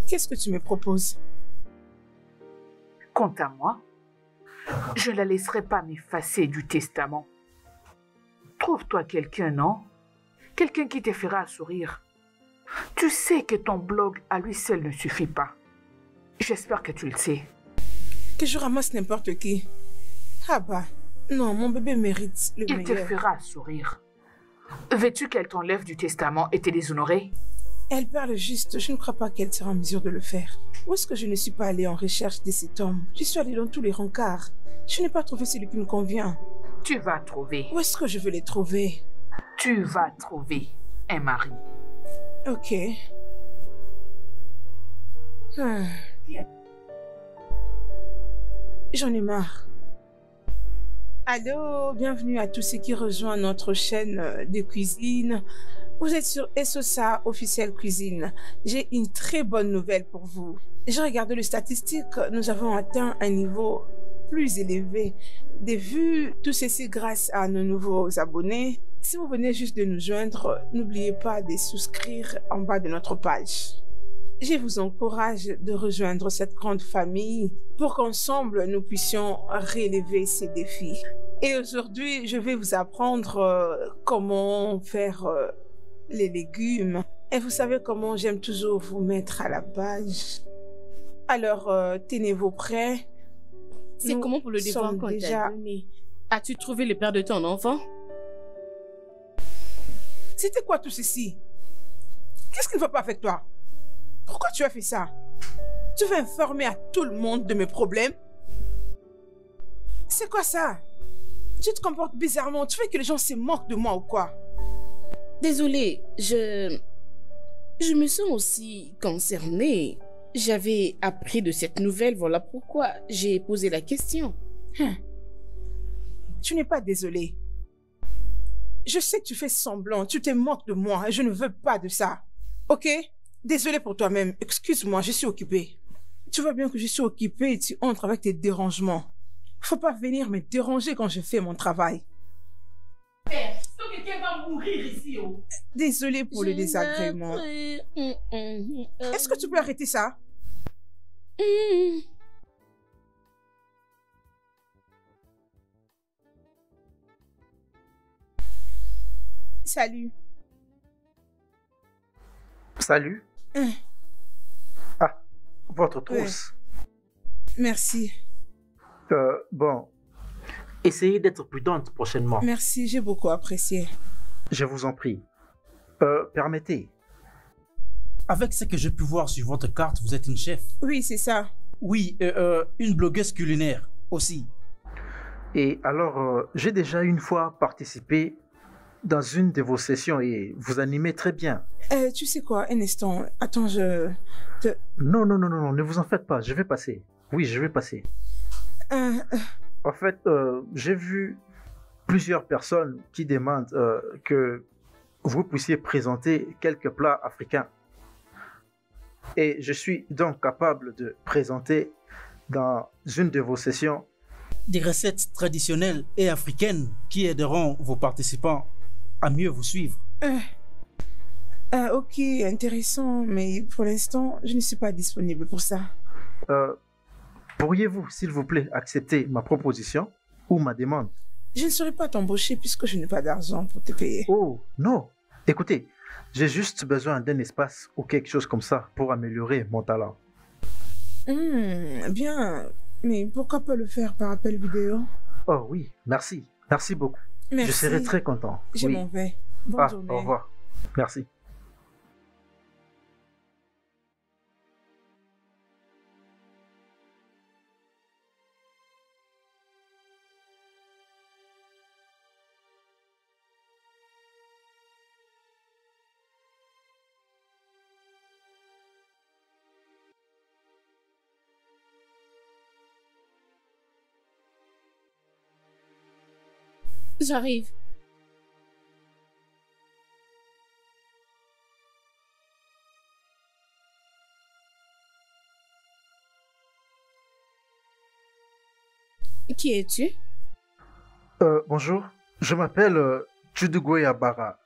Qu'est-ce que tu me proposes? Quant à moi, je ne la laisserai pas m'effacer du testament. Trouve-toi quelqu'un, non? Quelqu'un qui te fera sourire. Tu sais que ton blog à lui seul ne suffit pas. J'espère que tu le sais. Que je ramasse n'importe qui. Ah bah, non, mon bébé mérite le meilleur. Il te fera sourire. Veux-tu qu'elle t'enlève du testament et te déshonorer? Elle parle juste, je ne crois pas qu'elle sera en mesure de le faire. Où est-ce que je ne suis pas allée en recherche de cet homme? Je suis allée dans tous les rencarts. Je n'ai pas trouvé celui qui me convient. Tu vas trouver. Où est-ce que je vais les trouver? Tu vas trouver un mari. Ok. J'en ai marre. Allô, bienvenue à tous ceux qui rejoignent notre chaîne de cuisine. Vous êtes sur Esosa Officiel Cuisine. J'ai une très bonne nouvelle pour vous. J'ai regardé les statistiques. Nous avons atteint un niveau plus élevé de vues. Tout ceci grâce à nos nouveaux abonnés. Si vous venez juste de nous joindre, n'oubliez pas de souscrire en bas de notre page. Je vous encourage de rejoindre cette grande famille pour qu'ensemble nous puissions relever ces défis. Et aujourd'hui, je vais vous apprendre comment faire les légumes. Et vous savez comment j'aime toujours vous mettre à la page. Alors, tenez-vous prêts. C'est Nous comment pour le devoir sommes qu'on déjà- t'a donné? As-tu trouvé le père de ton enfant? C'était quoi tout ceci? Qu'est-ce qui ne va pas avec toi? Pourquoi tu as fait ça? Tu veux informer à tout le monde de mes problèmes? C'est quoi ça? Tu te comportes bizarrement. Tu veux que les gens se moquent de moi ou quoi? Désolée, je me sens aussi concernée. J'avais appris de cette nouvelle, voilà pourquoi j'ai posé la question. Tu n'es pas désolé. Je sais que tu fais semblant, tu te moques de moi et je ne veux pas de ça. Ok? Désolé pour toi-même. Excuse-moi, je suis occupée. Tu vois bien que je suis occupée et tu entres avec tes dérangements. Faut pas venir me déranger quand je fais mon travail. Quelqu'un va mourir ici. Désolé pour le désagrément. Est-ce que tu peux arrêter ça? Salut. Salut. Ah, votre trousse. Merci. Bon, essayez d'être prudente prochainement. Merci, j'ai beaucoup apprécié. Je vous en prie. Permettez. Avec ce que j'ai pu voir sur votre carte, vous êtes une chef. Oui, c'est ça. Oui, une blogueuse culinaire aussi. Et alors, j'ai déjà une fois participé dans une de vos sessions et vous animez très bien. Tu sais quoi, un instant. Attends, Non, ne vous en faites pas, je vais passer. Oui, je vais passer. En fait, j'ai vu plusieurs personnes qui demandent que vous puissiez présenter quelques plats africains. Et je suis donc capable de présenter dans une de vos sessions Des recettes traditionnelles et africaines qui aideront vos participants à mieux vous suivre. ok, intéressant, mais pour l'instant, je ne suis pas disponible pour ça. Pourriez-vous, s'il vous plaît, accepter ma proposition ou ma demande? Je ne saurais pas t'embaucher puisque je n'ai pas d'argent pour te payer. Oh, non. Écoutez, j'ai juste besoin d'un espace ou quelque chose comme ça pour améliorer mon talent. Bien, mais pourquoi pas le faire par appel vidéo? Oh oui, merci. Merci beaucoup. Merci. Je serai très content. Je Oui. m'en vais. Bonne journée. Au revoir. Merci. J'arrive. Qui es-tu? Bonjour, je m'appelle Chudugoya Bara.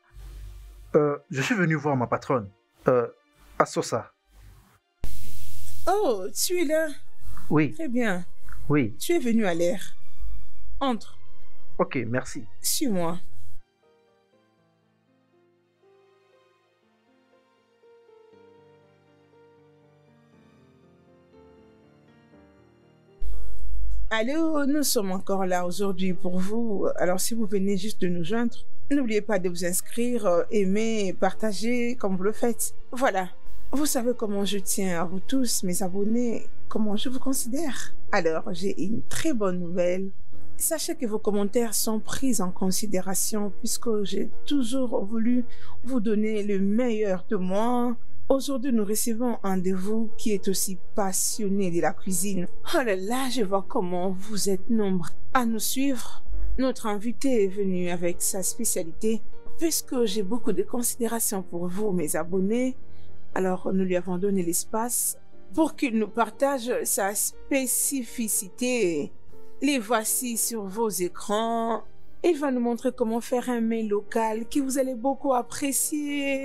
Je suis venu voir ma patronne, Asosa. Oh, tu es là. Oui, Très bien. oui. Tu es venu à l'air. Entre. Ok, merci. Suis-moi. Allô, nous sommes encore là aujourd'hui pour vous. Alors si vous venez juste de nous joindre, n'oubliez pas de vous inscrire, aimer, partager comme vous le faites. Voilà. Vous savez comment je tiens à vous tous, mes abonnés, comment je vous considère. Alors, j'ai une très bonne nouvelle. Sachez que vos commentaires sont pris en considération puisque j'ai toujours voulu vous donner le meilleur de moi. Aujourd'hui, nous recevons un de vous qui est aussi passionné de la cuisine. Oh là là, je vois comment vous êtes nombreux à nous suivre. Notre invité est venu avec sa spécialité. Puisque j'ai beaucoup de considération pour vous, mes abonnés, alors nous lui avons donné l'espace pour qu'il nous partage sa spécificité. Les voici sur vos écrans. Il va nous montrer comment faire un mets local que vous allez beaucoup apprécier.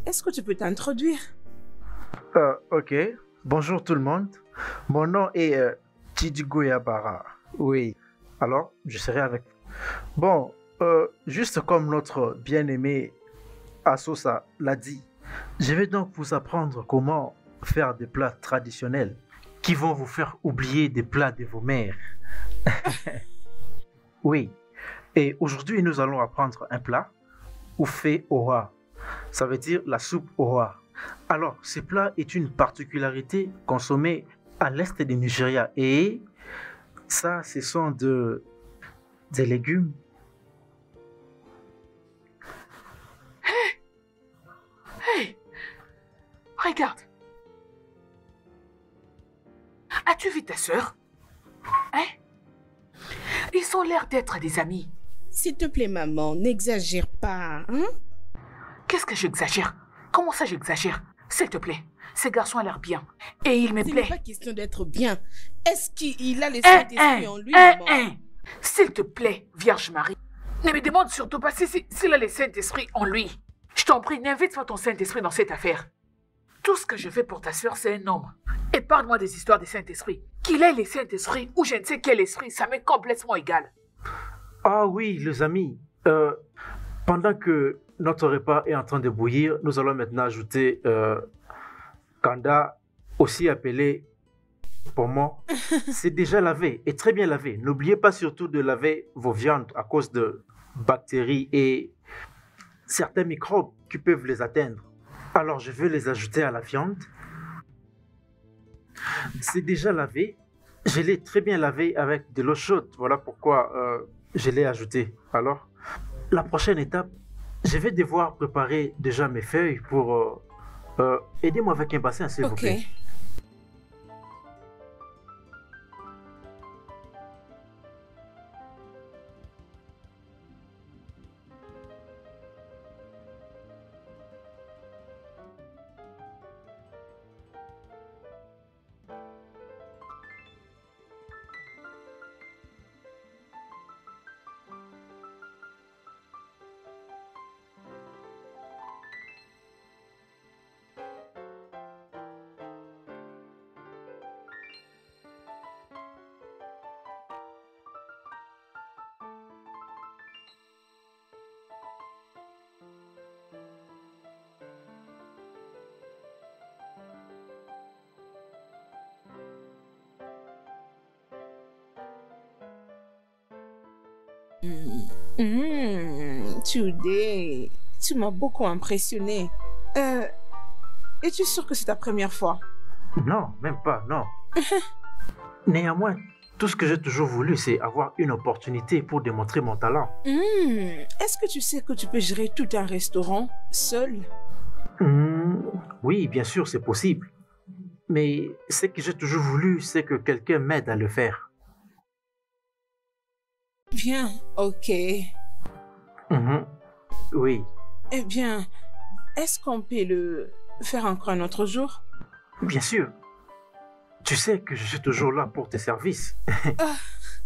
Est-ce que tu peux t'introduire? Ok. Bonjour tout le monde. Mon nom est Chidigoya Bara. Oui. Alors, je serai avec vous. Bon, juste comme notre bien-aimé Asosa l'a dit, je vais donc vous apprendre comment faire des plats traditionnels qui vont vous faire oublier des plats de vos mères. Oui. Et aujourd'hui, nous allons apprendre un plat, Ofe Oha. Ça veut dire la soupe Oha. Alors, ce plat est une particularité consommée à l'est du Nigeria. Et ça, ce sont des légumes. Hey, regarde. As-tu vu ta sœur? Hein? Ils ont l'air d'être des amis. S'il te plaît, maman, n'exagère pas, hein? Qu'est-ce que j'exagère? Comment ça j'exagère? S'il te plaît, ce garçon a l'air bien. Et il me Ce n'est plaît. pas question d'être bien. Est-ce qu'il a le Saint-Esprit en lui, maman? S'il te plaît, Vierge Marie, ne me demande surtout pas s'il a le Saint-Esprit en lui. Je t'en prie, n'invite pas ton Saint-Esprit dans cette affaire. Tout ce que je fais pour ta sœur, c'est un homme. Et parle-moi des histoires des Saint-Esprit. Qu'il ait le Saint-Esprit ou je ne sais quel esprit, ça m'est complètement égal. Ah oui, les amis. Pendant que notre repas est en train de bouillir, nous allons maintenant ajouter Kanda, aussi appelé pommon. C'est déjà lavé et très bien lavé. N'oubliez pas surtout de laver vos viandes à cause de bactéries et certains microbes qui peuvent les atteindre. Alors, je vais les ajouter à la viande. C'est déjà lavé. Je l'ai très bien lavé avec de l'eau chaude. Voilà pourquoi je l'ai ajouté. Alors, la prochaine étape, je vais devoir préparer déjà mes feuilles pour... aidez-moi avec un bassin, s'il vous plaît. Today, tu m'as beaucoup impressionné. Es-tu sûr que c'est ta première fois? Non, même pas, non. Néanmoins, tout ce que j'ai toujours voulu, c'est avoir une opportunité pour démontrer mon talent. Est-ce que tu sais que tu peux gérer tout un restaurant seul? Oui, bien sûr, c'est possible. Mais ce que j'ai toujours voulu, c'est que quelqu'un m'aide à le faire. Bien, ok. Oui, Eh bien, est-ce qu'on peut le faire encore un autre jour? bien sûr. Tu sais que je suis toujours là pour tes services.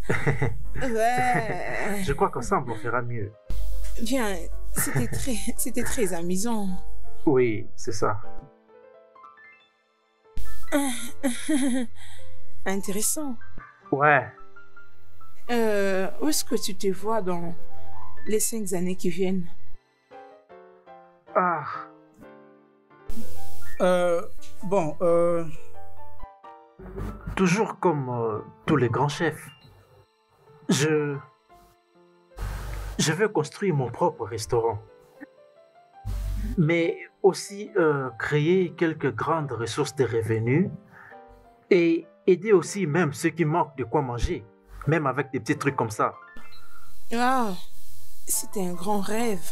Ouais. Je crois qu'ensemble, on fera mieux. Bien, c'était très amusant. Oui, c'est ça. Intéressant. Ouais. Où est-ce que tu te vois dans les 5 années qui viennent? Ah, Bon, toujours comme tous les grands chefs. Je veux construire mon propre restaurant. Mais aussi créer quelques grandes ressources de revenus et aider aussi même ceux qui manquent de quoi manger, même avec des petits trucs comme ça. Ah, c'était un grand rêve.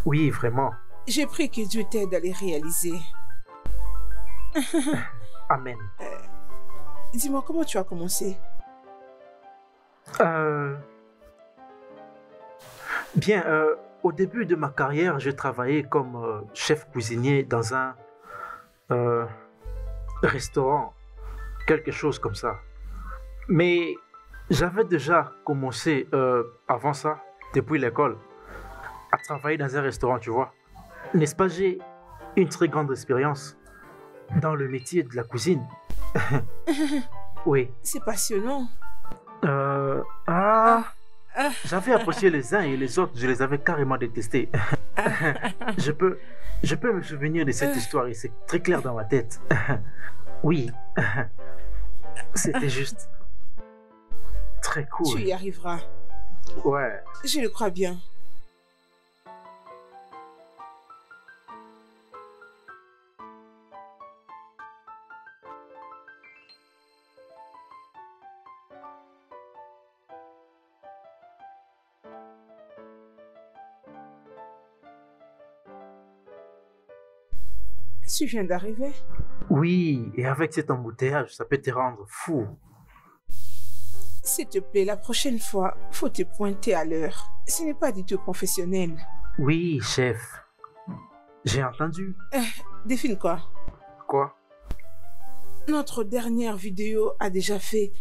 Oui, vraiment. J'ai pris que Dieu t'aide à les réaliser. Amen. Dis-moi, comment tu as commencé? Bien, au début de ma carrière, j'ai travaillé comme chef cuisinier dans un restaurant, quelque chose comme ça. Mais j'avais déjà commencé avant ça, depuis l'école, à travailler dans un restaurant, tu vois. N'est-ce pas, j'ai une très grande expérience dans le métier de la cuisine. Oui. C'est passionnant. J'avais apprécié les uns et les autres, je les avais carrément détestés. Je peux me souvenir de cette histoire et c'est très clair dans ma tête. Oui, c'était juste. Très cool. Tu y arriveras. Ouais. Je le crois bien. Tu viens d'arriver? Oui, et avec cet embouteillage, ça peut te rendre fou. S'il te plaît, la prochaine fois, faut te pointer à l'heure. Ce n'est pas du tout professionnel. Oui, chef. J'ai entendu. Défine quoi? Quoi? Notre dernière vidéo a déjà fait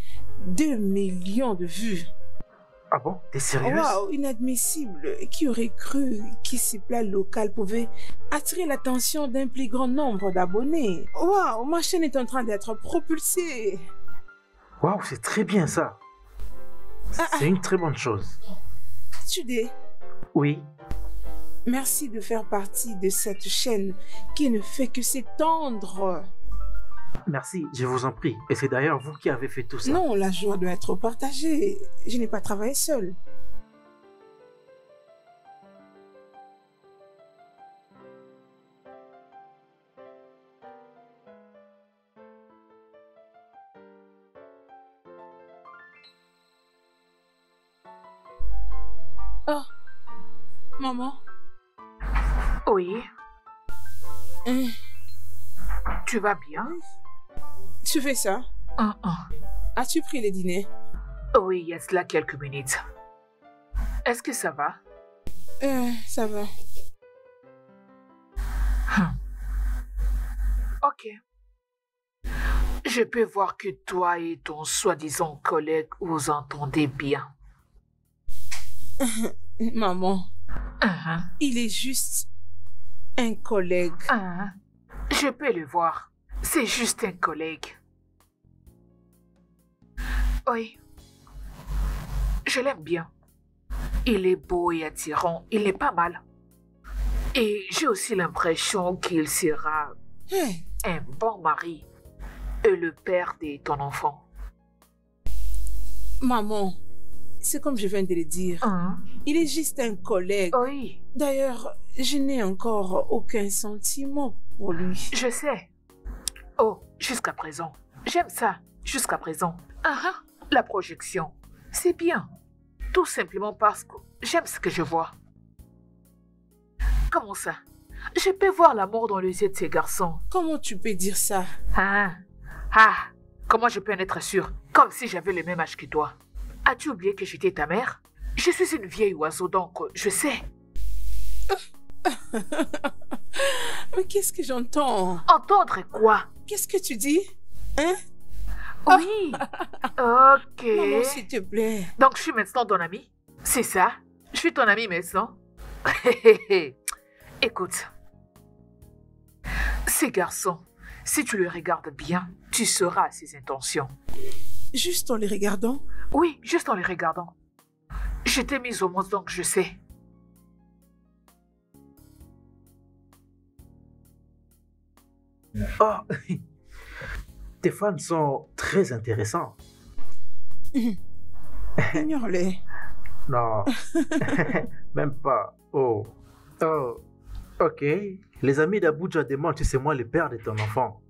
2 millions de vues. Ah bon? T'es sérieuse? Waouh, inadmissible. Qui aurait cru que ces plats locaux pouvaient attirer l'attention d'un plus grand nombre d'abonnés? Waouh, ma chaîne est en train d'être propulsée. Waouh, c'est très bien ça. C'est une très bonne chose. Tudé, Oui. merci de faire partie de cette chaîne qui ne fait que s'étendre. Merci, je vous en prie. Et c'est d'ailleurs vous qui avez fait tout ça. Non, la joie doit être partagée. Je n'ai pas travaillé seul. Oh, maman. Oui, Hein, tu vas bien? tu fais ça? As-tu pris le dîner? Oui, il y a cela quelques minutes. Est-ce que ça va? Ça va. Ok. Je peux voir que toi et ton soi-disant collègue vous entendez bien. Maman, Uh-huh. il est juste un collègue. Uh-huh. Je peux le voir. C'est juste un collègue. Oui. Je l'aime bien. Il est beau et attirant. Il est pas mal. Et j'ai aussi l'impression qu'il sera Hein, un bon mari et le père de ton enfant. maman, c'est comme je viens de le dire. Hein? Il est juste un collègue. Oui, D'ailleurs, je n'ai encore aucun sentiment pour lui. je sais. Oh, jusqu'à présent. J'aime ça, jusqu'à présent. La projection, c'est bien. Tout simplement parce que j'aime ce que je vois. Comment ça? Je peux voir l'amour dans les yeux de ces garçons. Comment tu peux dire ça? Ah, comment je peux en être sûr? Comme si j'avais le même âge que toi. As-tu oublié que j'étais ta mère? Je suis une vieille oiseau, donc je sais. Mais qu'est-ce que j'entends? Entendre quoi? Qu'est-ce que tu dis? Hein? Oui. Ok. Maman, s'il te plaît. Donc je suis maintenant ton ami? C'est ça? Je suis ton ami maintenant? Écoute. Ces garçons, si tu les regardes bien, tu sauras ses intentions. Juste en les regardant? Oui, juste en les regardant. Je t'ai mise au monde, donc je sais. Oh, tes fans sont très intéressants. Ignore-les. Non, même pas. Oh, ok. Les amis d'Abuja demandent si c'est moi le père de ton enfant.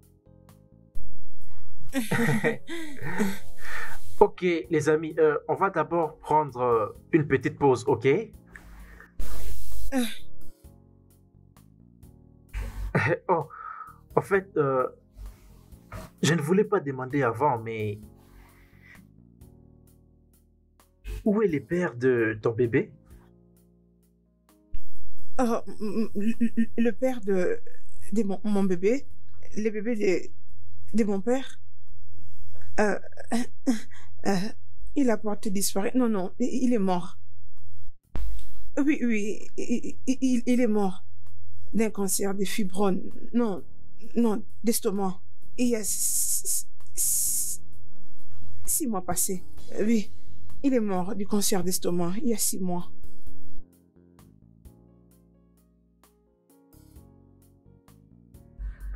Ok, les amis, on va d'abord prendre une petite pause, ok? Oh, en fait, je ne voulais pas demander avant, mais où est le père de ton bébé? Le père de mon bébé, le bébé de mon père, il a porté disparu. Non, non, il est mort. Oui, oui, il est mort d'un cancer des fibromes. Non, non, d'estomac. Il y a 6 mois passés. Oui, il est mort du cancer d'estomac il y a 6 mois.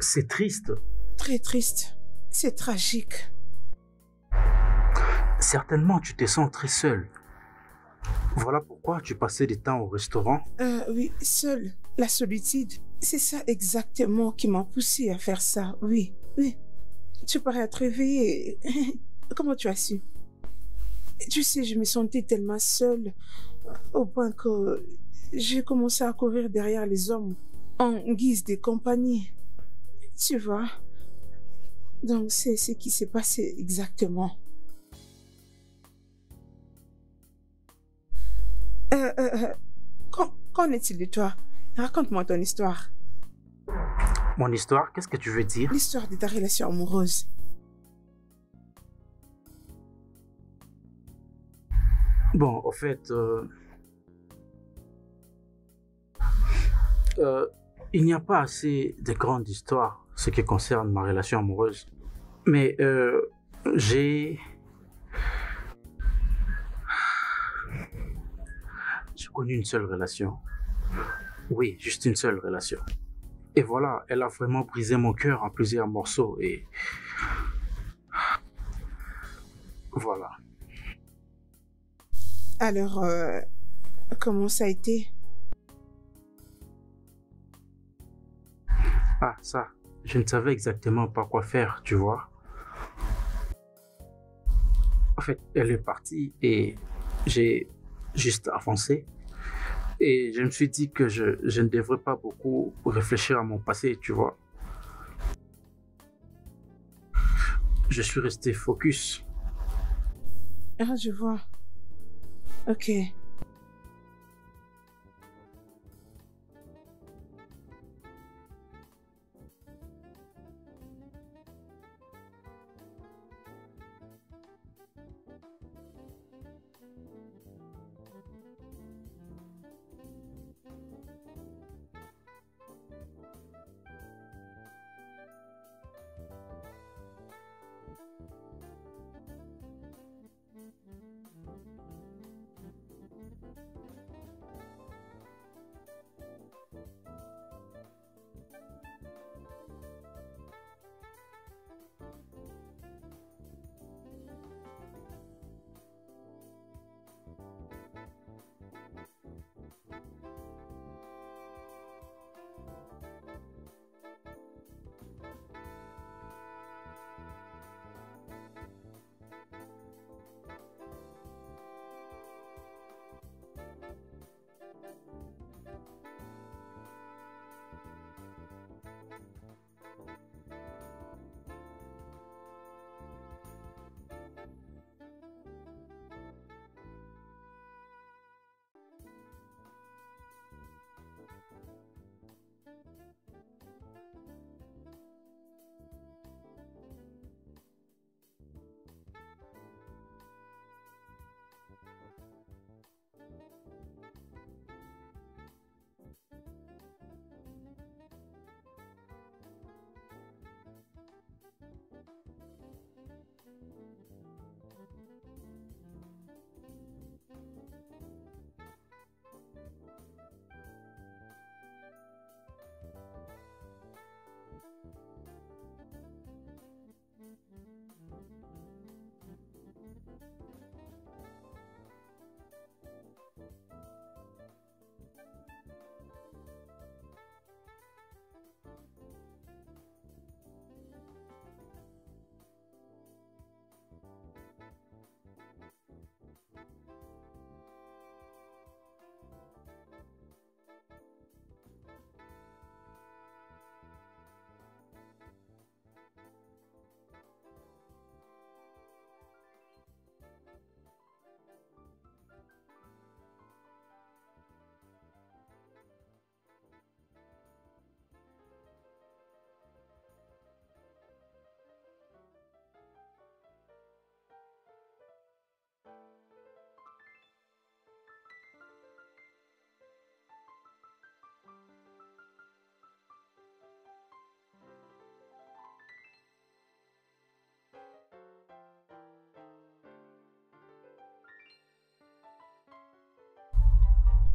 C'est triste. Très triste. C'est tragique. Certainement, tu te sens très seul. Voilà pourquoi tu passais du temps au restaurant. Oui, seul. La solitude. C'est ça exactement qui m'a poussé à faire ça. Oui, oui. Tu parais être réveillée. Comment tu as su? Tu sais, je me sentais tellement seule au point que j'ai commencé à courir derrière les hommes en guise de compagnie. Tu vois? Donc, c'est ce qui s'est passé exactement. Qu'en est-il de toi? Raconte-moi ton histoire. Mon histoire, qu'est-ce que tu veux dire? L'histoire de ta relation amoureuse. Bon, en fait, il n'y a pas assez de grandes histoires ce qui concerne ma relation amoureuse. Mais j'ai connu une seule relation. Oui, juste une seule relation. Et voilà, elle a vraiment brisé mon cœur en plusieurs morceaux et voilà. Alors, comment ça a été? Ah, ça, je ne savais exactement pas quoi faire, tu vois. En fait, elle est partie et j'ai juste avancé. Et je me suis dit que je ne devrais pas beaucoup réfléchir à mon passé, tu vois. Je suis resté focus. Ah, je vois. Ok.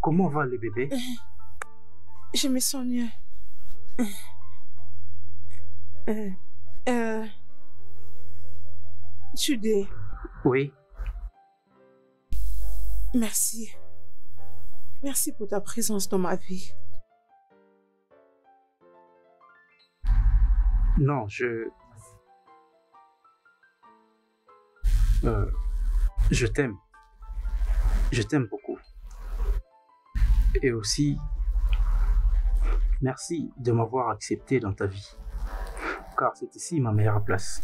Comment va le bébé? Je me sens mieux. Jude, Oui. Merci. Merci pour ta présence dans ma vie. Non, je t'aime. Je t'aime beaucoup. Et aussi, merci de m'avoir accepté dans ta vie. Car c'est ici ma meilleure place.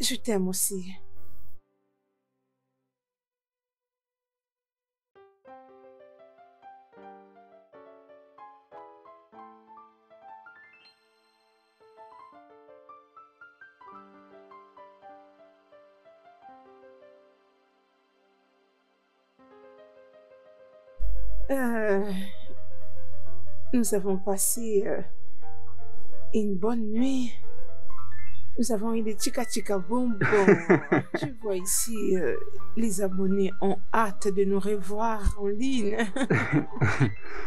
Je t'aime aussi. Nous avons passé une bonne nuit. Nous avons eu des chica bonbons. Je vois ici, les abonnés ont hâte de nous revoir en ligne.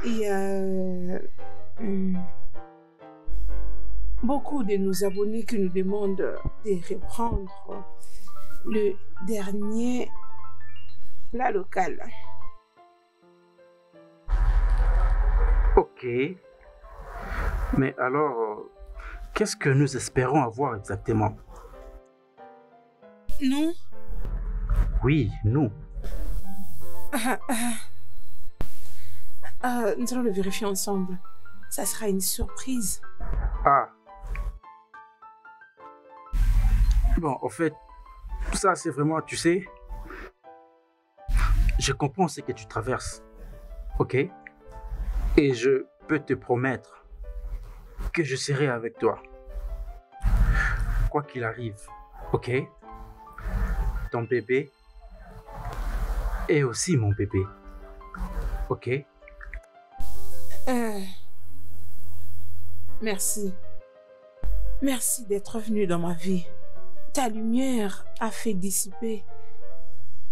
Il y a beaucoup de nos abonnés qui nous demandent de reprendre le dernier plat local. Ok. Mais alors, qu'est-ce que nous espérons avoir exactement? Nous? Oui, nous. Nous allons le vérifier ensemble. Ça sera une surprise. Ah. Bon, en fait, ça c'est vraiment, tu sais, je comprends ce que tu traverses, ok? Et je peux te promettre que je serai avec toi, quoi qu'il arrive, ok? Ton bébé et aussi mon bébé, ok? Merci. Merci d'être venu dans ma vie. Ta lumière a fait dissiper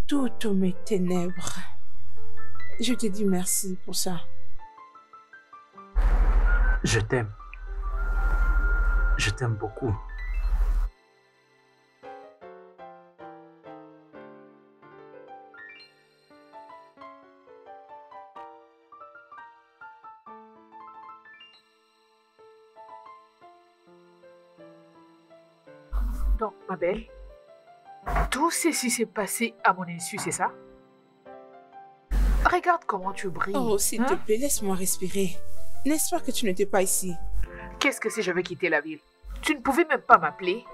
toutes mes ténèbres. Je te dis merci pour ça. Je t'aime. Je t'aime beaucoup. Donc, ma belle, tout ceci s'est passé à mon insu, c'est ça? Regarde comment tu brilles. Oh, s'il te plaît, laisse-moi respirer. N'est-ce pas que tu n'étais pas ici? Qu'est-ce que si j'avais quitté la ville? Tu ne pouvais même pas m'appeler?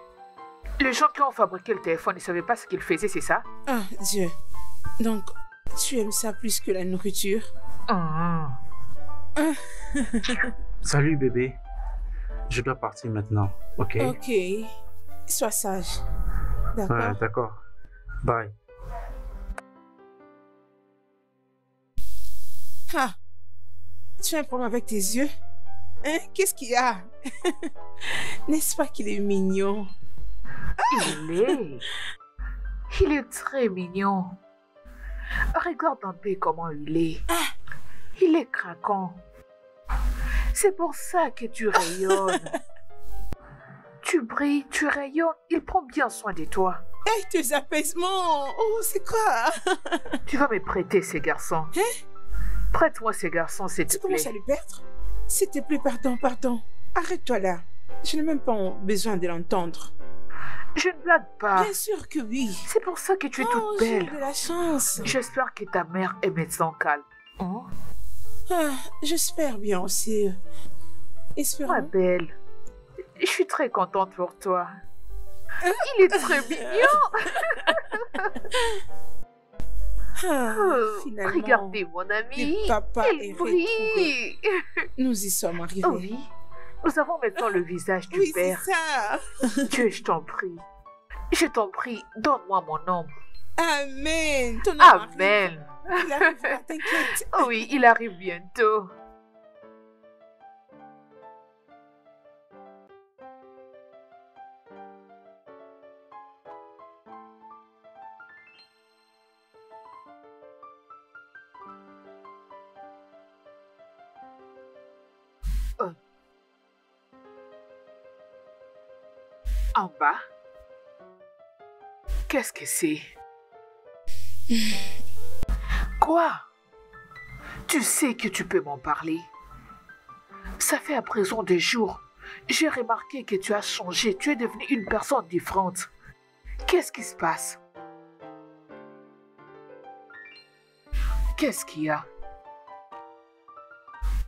Les gens qui ont fabriqué le téléphone ne savaient pas ce qu'ils faisaient, c'est ça? Ah, Dieu. Donc, tu aimes ça plus que la nourriture? Salut bébé. Je dois partir maintenant, ok? Ok. Sois sage. D'accord? Ouais, d'accord. Bye. Ah! Tu as un problème avec tes yeux? Hein? Qu'est-ce qu'il y a? N'est-ce pas qu'il est mignon? Il est très mignon. Regarde un peu comment il est. Il est craquant. C'est pour ça que tu rayonnes. Tu brilles, tu rayonnes, il prend bien soin de toi. Hey, tes apaisements! Oh, c'est quoi? Tu vas me prêter ces garçons. Hein? Prête-moi ces garçons, s'il te Tu plaît. commences à lui perdre? S'il te plaît, pardon. Arrête-toi là. Je n'ai même pas besoin de l'entendre. Je ne blague pas. Bien sûr que oui. C'est pour ça que tu es toute J'ai belle. de la chance. J'espère que ta mère est médecin calme. J'espère bien aussi. Espérons. Ma belle, je suis très contente pour toi. Il est très mignon. Finalement, Regardez mon ami, le papa est il retrouvé. brille. Nous y sommes arrivés. Oh oui, nous avons maintenant le visage du Oui, c'est père. ça. Dieu, je t'en prie, donne-moi mon homme. Amen. Ton homme arrive. Amen. Il arrivera, t'inquiète. Oh oui, il arrive bientôt. En bas? Qu'est-ce que c'est? Quoi? Tu sais que tu peux m'en parler. Ça fait à présent des jours. J'ai remarqué que tu as changé. Tu es devenue une personne différente. Qu'est-ce qui se passe? Qu'est-ce qu'il y a?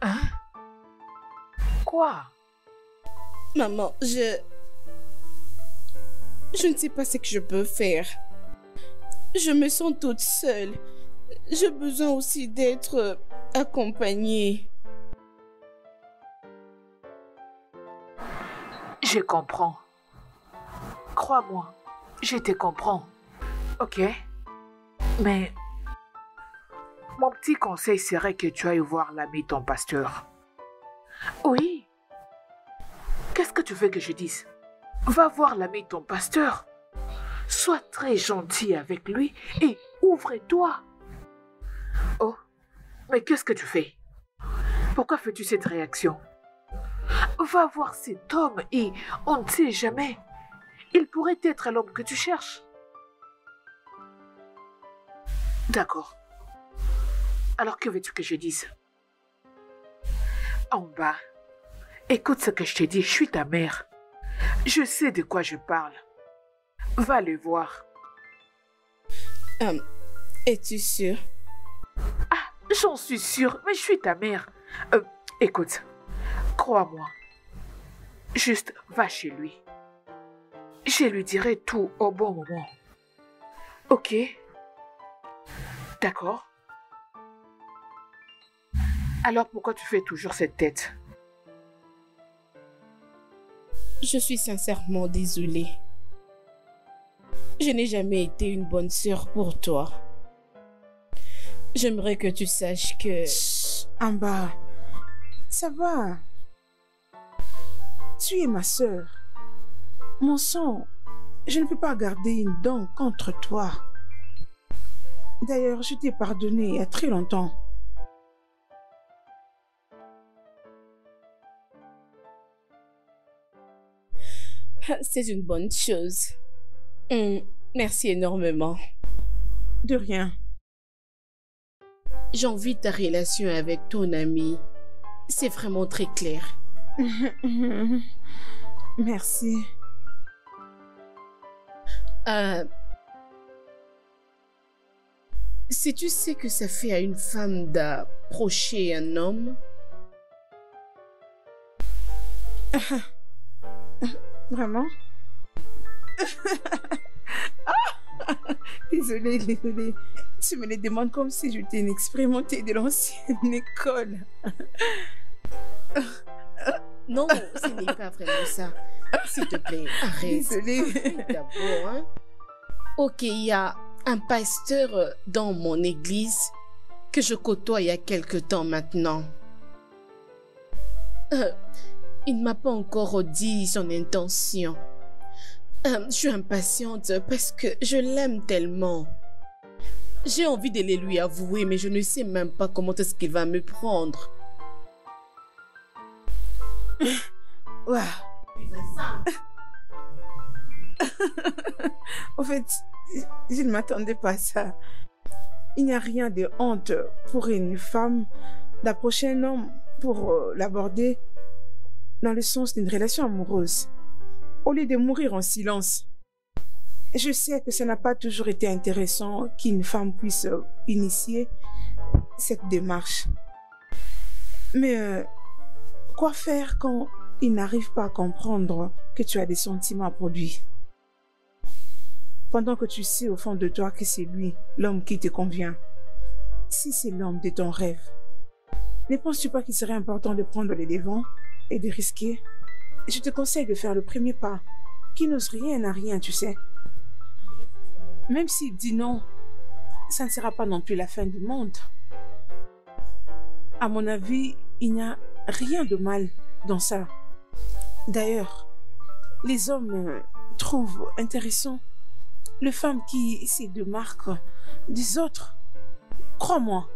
Hein? Quoi? Maman, je ne sais pas ce que je peux faire. Je me sens toute seule. J'ai besoin aussi d'être accompagnée. Je comprends. Crois-moi, je te comprends. Ok? Mais mon petit conseil serait que tu ailles voir l'ami ton pasteur. Oui. Qu'est-ce que tu veux que je dise? Va voir l'ami ton pasteur. Sois très gentil avec lui et ouvre-toi. Oh, mais qu'est-ce que tu fais? Pourquoi fais-tu cette réaction? Va voir cet homme et on ne sait jamais. Il pourrait être l'homme que tu cherches. D'accord. Alors que veux-tu que je dise? En bas, écoute ce que je te dis, je suis ta mère. Je sais de quoi je parle. Va le voir. Es-tu sûre? Ah, j'en suis sûre, mais je suis ta mère. Écoute, crois-moi. Juste va chez lui. Je lui dirai tout au bon moment. Ok? D'accord? Alors pourquoi tu fais toujours cette tête? Je suis sincèrement désolée. Je n'ai jamais été une bonne sœur pour toi. J'aimerais que tu saches que... Chut, Amba, ça va. Tu es ma sœur. Mon sang, je ne peux pas garder une dent contre toi. D'ailleurs, je t'ai pardonné il y a très longtemps. C'est une bonne chose. Merci énormément. De rien. J'envie ta relation avec ton ami. C'est vraiment très clair. Merci. Si tu sais que ça fait à une femme d'approcher un homme... Vraiment? Désolée. Tu me les demandes comme si j'étais une expérimentée de l'ancienne école. Non, ce n'est pas vraiment ça. S'il te plaît, arrête. Désolée. D'abord, hein. Ok, il y a un pasteur dans mon église que je côtoie il y a quelque temps maintenant. Il ne m'a pas encore dit son intention. Je suis impatiente parce que je l'aime tellement. J'ai envie de les lui avouer, mais je ne sais même pas comment est-ce qu'il va me prendre. Waouh. En fait, je ne m'attendais pas à ça. Il n'y a rien de honte pour une femme d'approcher un homme pour l'aborder dans le sens d'une relation amoureuse, au lieu de mourir en silence. Je sais que ça n'a pas toujours été intéressant qu'une femme puisse initier cette démarche. Mais quoi faire quand il n'arrive pas à comprendre que tu as des sentiments pour lui? Pendant que tu sais au fond de toi que c'est lui, l'homme qui te convient. Si c'est l'homme de ton rêve, ne penses-tu pas qu'il serait important de prendre les devants et de risquer? Je te conseille de faire le premier pas. Qui n'ose rien n'a rien, tu sais. Même s'il dit non, ça ne sera pas non plus la fin du monde. À mon avis, il n'y a rien de mal dans ça. D'ailleurs, les hommes trouvent intéressant les femmes qui se démarquent des autres. Crois-moi.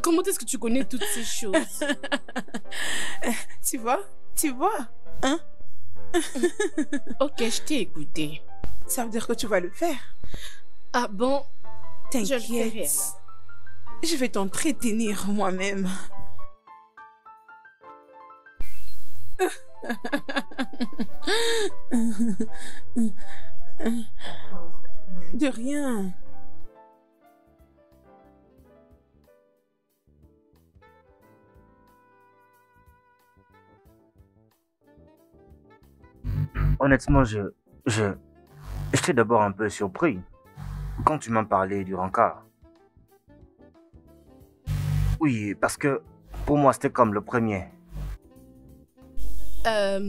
Comment est-ce que tu connais toutes ces choses? Tu vois, hein? Ok, je t'ai écouté. Ça veut dire que tu vas le faire. Ah bon? Je le ferai T'inquiète. alors. Je vais t'entretenir moi-même. De rien. Honnêtement, j'étais d'abord un peu surpris quand tu m'as parlé du rencard. Oui, parce que pour moi, c'était comme le premier. Euh,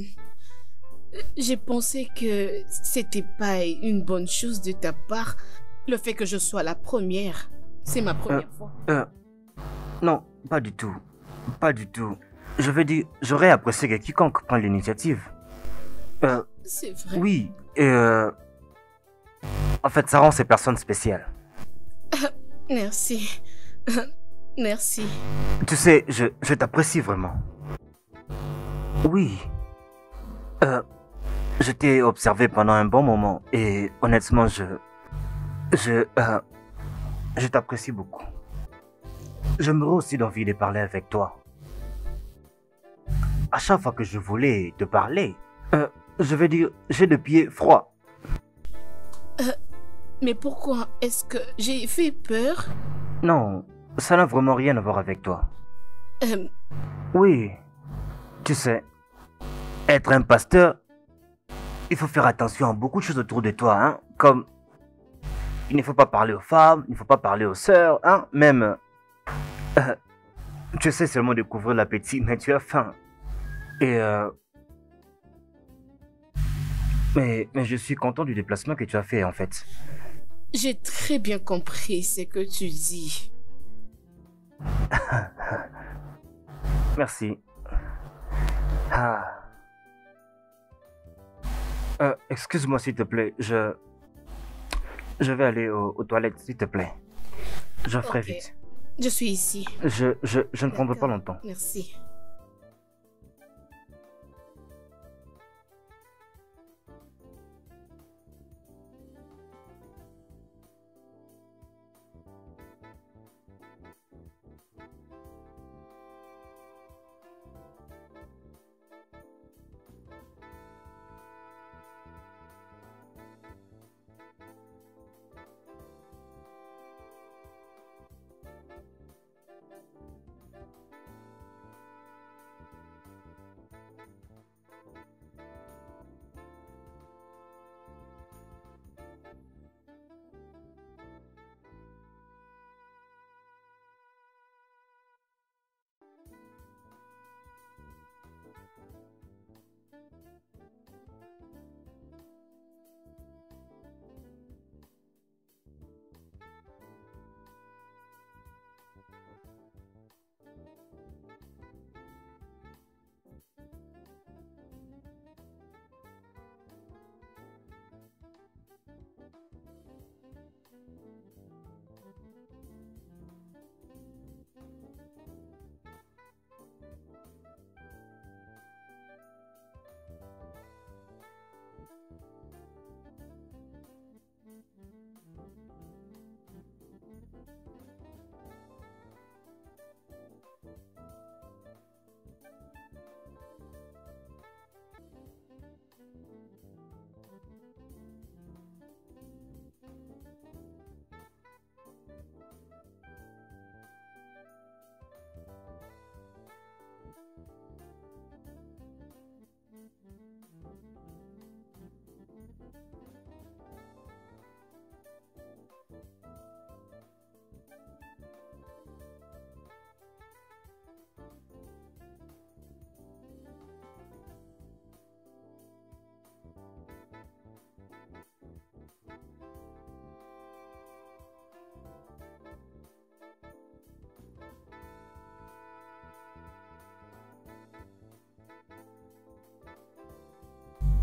j'ai pensé que c'était pas une bonne chose de ta part, le fait que je sois la première. C'est ma première fois. Non, pas du tout. Pas du tout. Je veux dire, j'aurais apprécié que quiconque prenne l'initiative. C'est vrai. Oui, en fait, ça rend ces personnes spéciales. Merci. Merci. Tu sais, je t'apprécie vraiment. Oui. Je t'ai observé pendant un bon moment et honnêtement, je t'apprécie beaucoup. J'aimerais aussi d'envie de parler avec toi. À chaque fois que je voulais te parler, je veux dire, j'ai le pied froid. Mais pourquoi est-ce que j'ai fait peur? Non, ça n'a vraiment rien à voir avec toi. Oui, tu sais, être un pasteur, il faut faire attention à beaucoup de choses autour de toi, hein, comme il ne faut pas parler aux femmes, il ne faut pas parler aux sœurs, hein, même tu sais seulement découvrir l'appétit, mais tu as faim. Et mais je suis content du déplacement que tu as fait en fait. J'ai très bien compris ce que tu dis. Merci. Ah. Excuse-moi s'il te plaît, je vais aller aux toilettes s'il te plaît. Je ferai Ok. vite. Je suis ici. Je ne prendrai pas D'accord. longtemps. Merci.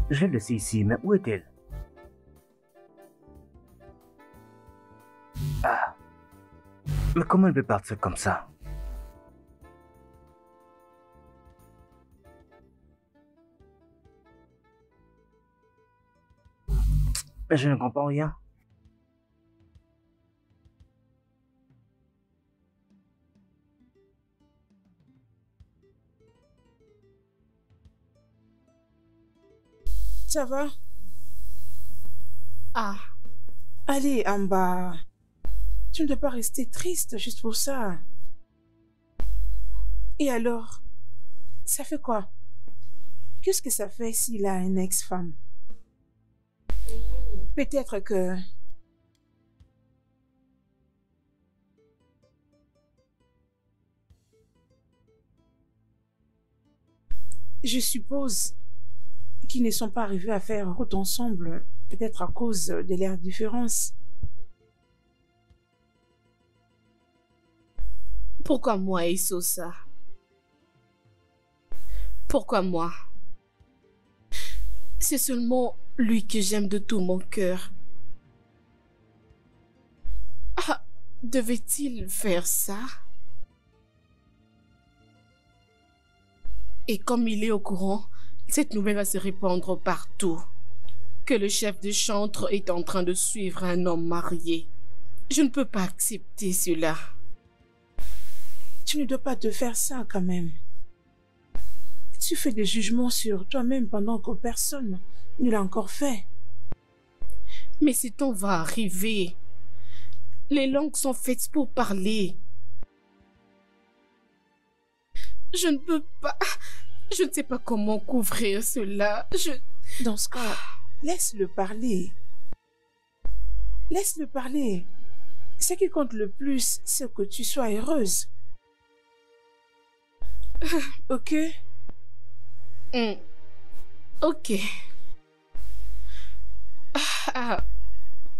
Je l'ai laissée ici, mais où est-elle? Ah. Mais comment elle peut partir comme ça? Mais je ne comprends rien. Ça va? Ah, Allez, Amba. Tu ne dois pas rester triste juste pour ça. Et alors, ça fait quoi? Qu'est-ce que ça fait s'il a une ex-femme? Peut-être que... Je suppose qu'ils ne sont pas arrivés à faire route ensemble, peut-être à cause de leurs différences. pourquoi moi, Isosa? Pourquoi moi? C'est seulement lui que j'aime de tout mon cœur. Ah, devait-il faire ça? Et comme il est au courant, cette nouvelle va se répandre partout. Que le chef de chantre est en train de suivre un homme marié. Je ne peux pas accepter cela. Tu ne dois pas te faire ça quand même. Tu fais des jugements sur toi-même pendant que personne ne l'a encore fait. Mais ce temps va arriver. Les langues sont faites pour parler. Je ne peux pas... Je ne sais pas comment couvrir cela. Dans ce cas, laisse-le parler. Laisse-le parler. Ce qui compte le plus, c'est que tu sois heureuse. Ok? Ok.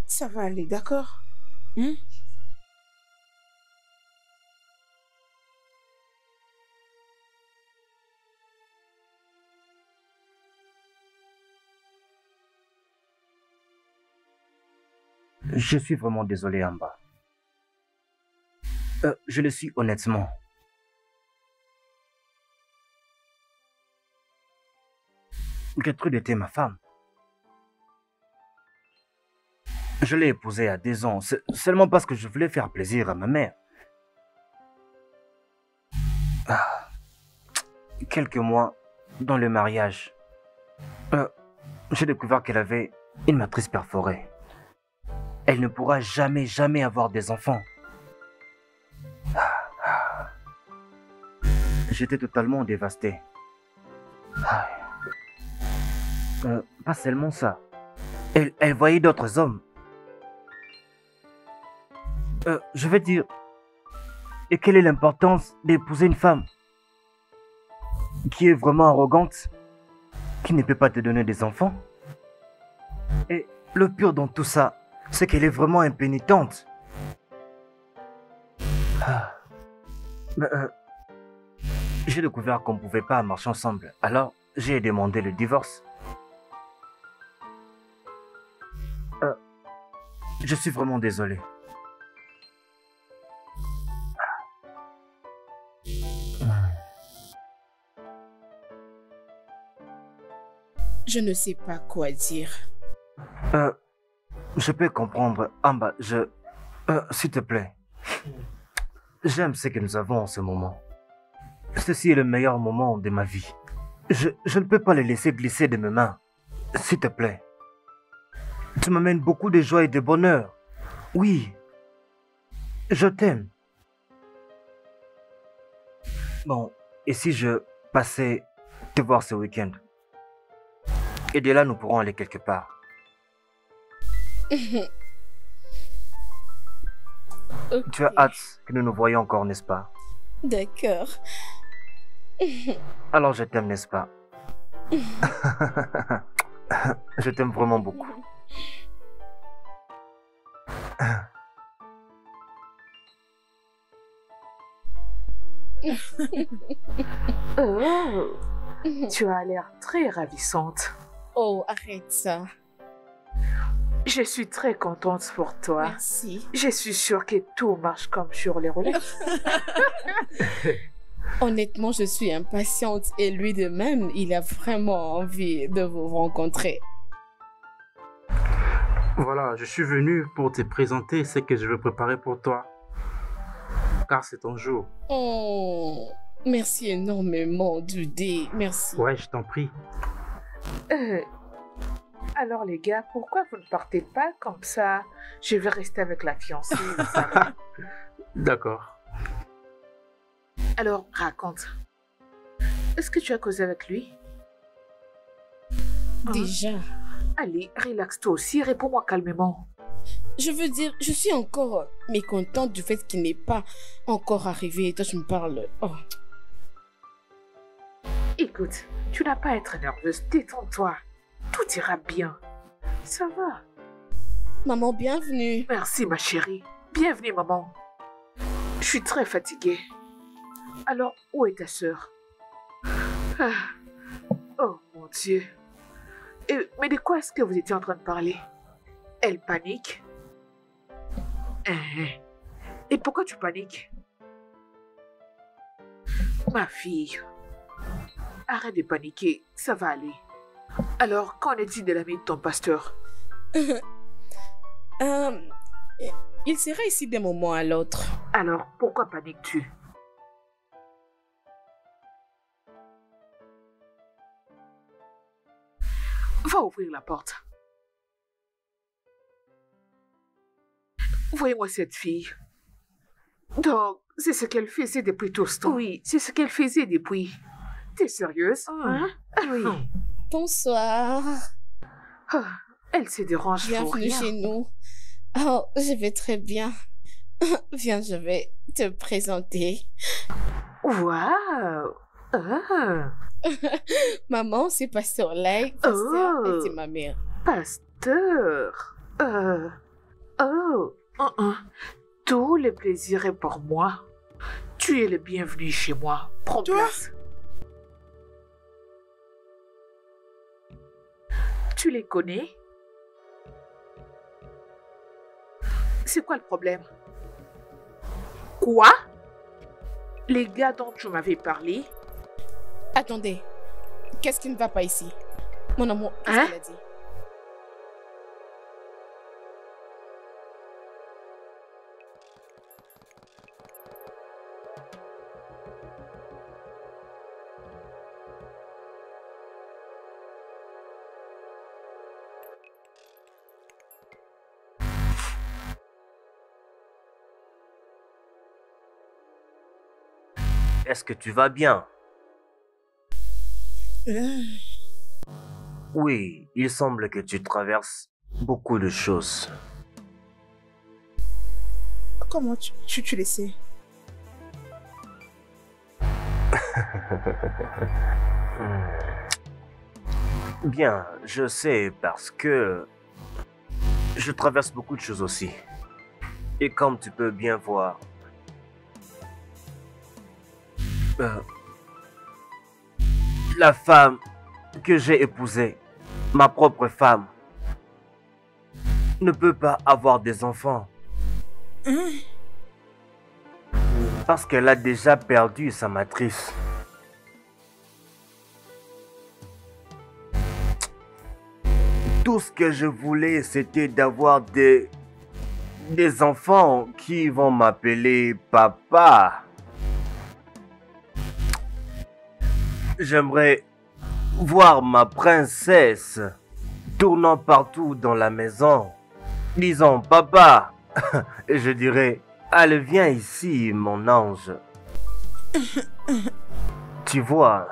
Ça va aller, d'accord? Je suis vraiment désolé, Amba. Je le suis honnêtement. Gertrude était ma femme. Je l'ai épousée à 10 ans, seulement parce que je voulais faire plaisir à ma mère. Quelques mois dans le mariage, j'ai découvert qu'elle avait une matrice perforée. Elle ne pourra jamais avoir des enfants. J'étais totalement dévasté. Pas seulement ça. Elle voyait d'autres hommes. Je veux dire... Et quelle est l'importance d'épouser une femme qui est vraiment arrogante, qui ne peut pas te donner des enfants? Et le pire dans tout ça, c'est qu'elle est vraiment impénitente. J'ai découvert qu'on ne pouvait pas marcher ensemble. Alors, j'ai demandé le divorce. Je suis vraiment désolé. Je ne sais pas quoi dire. Je peux comprendre. Amba, s'il te plaît. J'aime ce que nous avons en ce moment. Ceci est le meilleur moment de ma vie. Je ne peux pas le laisser glisser de mes mains. S'il te plaît. Tu m'amènes beaucoup de joie et de bonheur. Oui. Je t'aime. Bon, et si je passais te voir ce week-end? Et de là, nous pourrons aller quelque part. Okay. Tu as hâte que nous nous voyions encore, n'est-ce pas? D'accord. Alors je t'aime, n'est-ce pas? Je t'aime vraiment beaucoup. Oh, tu as l'air très ravissante. Oh, arrête ça. Je suis très contente pour toi. Merci. Je suis sûre que tout marche comme sur les roulettes. Honnêtement, je suis impatiente et lui de même, il a vraiment envie de vous rencontrer. Voilà, je suis venu pour te présenter ce que je veux préparer pour toi. Car c'est ton jour. Oh, merci énormément, Dudé. Merci. Ouais, je t'en prie. Alors les gars, pourquoi vous ne partez pas comme ça? Je vais rester avec la fiancée, Sarah. D'accord. Alors, raconte. Est-ce que tu as causé avec lui? Déjà. Allez, relaxe toi aussi, réponds-moi calmement. Je veux dire, je suis encore mécontente du fait qu'il n'est pas encore arrivé. Et toi, tu me parles. Oh. Écoute, tu n'as pas à être nerveuse, détends-toi. Tout ira bien. Ça va. Maman, bienvenue. Merci ma chérie. Bienvenue maman. Je suis très fatiguée. Alors, où est ta sœur? Ah. Oh mon Dieu. Mais de quoi est-ce que vous étiez en train de parler? Elle panique. Et pourquoi tu paniques? Ma fille, arrête de paniquer, ça va aller. Alors, qu'en est-il de l'ami de ton pasteur? Il sera ici d'un moment à l'autre. Alors, pourquoi paniques-tu? Va ouvrir la porte. Voyez-moi cette fille. Donc, c'est ce qu'elle faisait depuis tout ce temps. Oui, c'est ce qu'elle faisait depuis. T'es sérieuse? Hein? Oui. Bonsoir. Oh, elle se dérange pour Bienvenue rien. chez nous. Oh, je vais très bien. Viens, je vais te présenter. Waouh! Ah, Maman, c'est Pasteur Lai. Pasteur, Oh. et c'est ma mère. pasteur. Tout le plaisir est pour moi. Tu es le bienvenu chez moi. Prends Toi? place. Tu les connais? C'est quoi le problème? Quoi? Les gars dont tu m'avais parlé? Attendez. Qu'est-ce qui ne va pas ici? Mon amour, qu'est-ce Hein? qu'elle a dit? Est-ce que tu vas bien? Oui, il semble que tu traverses beaucoup de choses. Comment tu le sais? Bien, je sais parce que je traverse beaucoup de choses aussi. Et comme tu peux bien voir, la femme que j'ai épousée, ma propre femme, ne peut pas avoir des enfants. Parce qu'elle a déjà perdu sa matrice. Tout ce que je voulais, c'était d'avoir des enfants qui vont m'appeler papa. J'aimerais voir ma princesse tournant partout dans la maison, disant papa. Et je dirais, allez, viens ici, mon ange. Tu vois.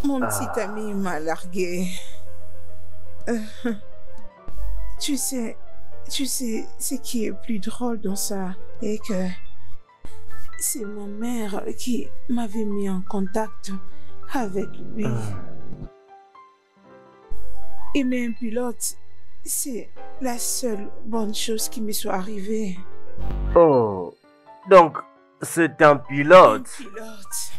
Mon petit ami m'a largué. Tu sais ce qui est plus drôle dans ça est que c'est ma mère qui m'avait mis en contact avec lui. Et même pilote, c'est la seule bonne chose qui me soit arrivée. Oh, donc c'est un pilote. Un pilote.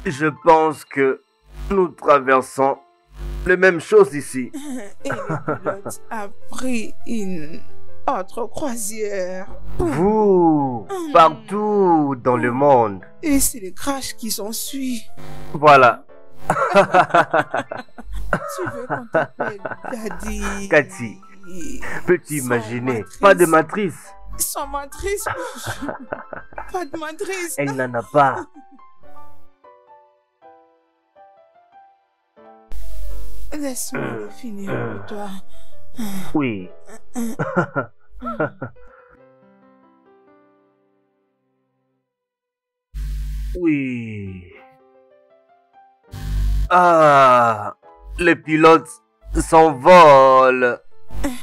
Je pense que nous traversons les mêmes choses ici. Et le pilote a pris une autre croisière. Vous, partout dans le monde. Et c'est le crash qui s'ensuit. Voilà. Tu veux qu'on t'appelle Daddy? Cathy, peux-tu Sans imaginer? matrice. Pas de matrice. Sans matrice. Pas de matrice. Elle n'en a pas. Laisse-moi finir pour toi. Oui. Oui. Ah, les pilotes s'envolent.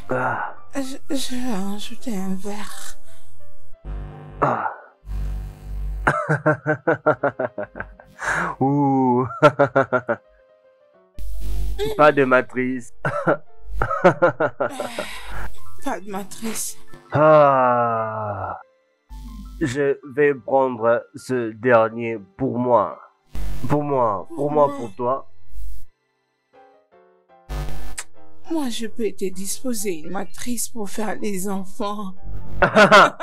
Ah. Je vais ajouter un verre. Ah. Ouh. Pas de matrice. Pas de matrice. Ah. Je vais prendre ce dernier pour moi. Pour toi. Moi, je peux te disposer une matrice pour faire les enfants. Ah.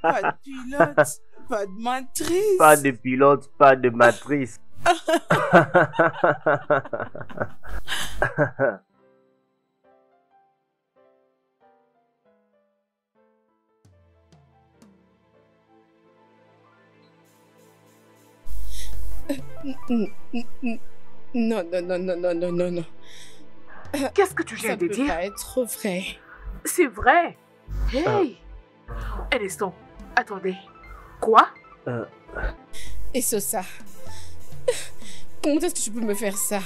Pas de pilote, pas de matrice. Pas de pilote, pas de matrice. Non. Qu'est-ce que tu viens Ça de peut dire? pas être vrai. C'est vrai. Hey! Un instant. Attendez. Quoi? Et ça. Comment est-ce que tu peux me faire ça?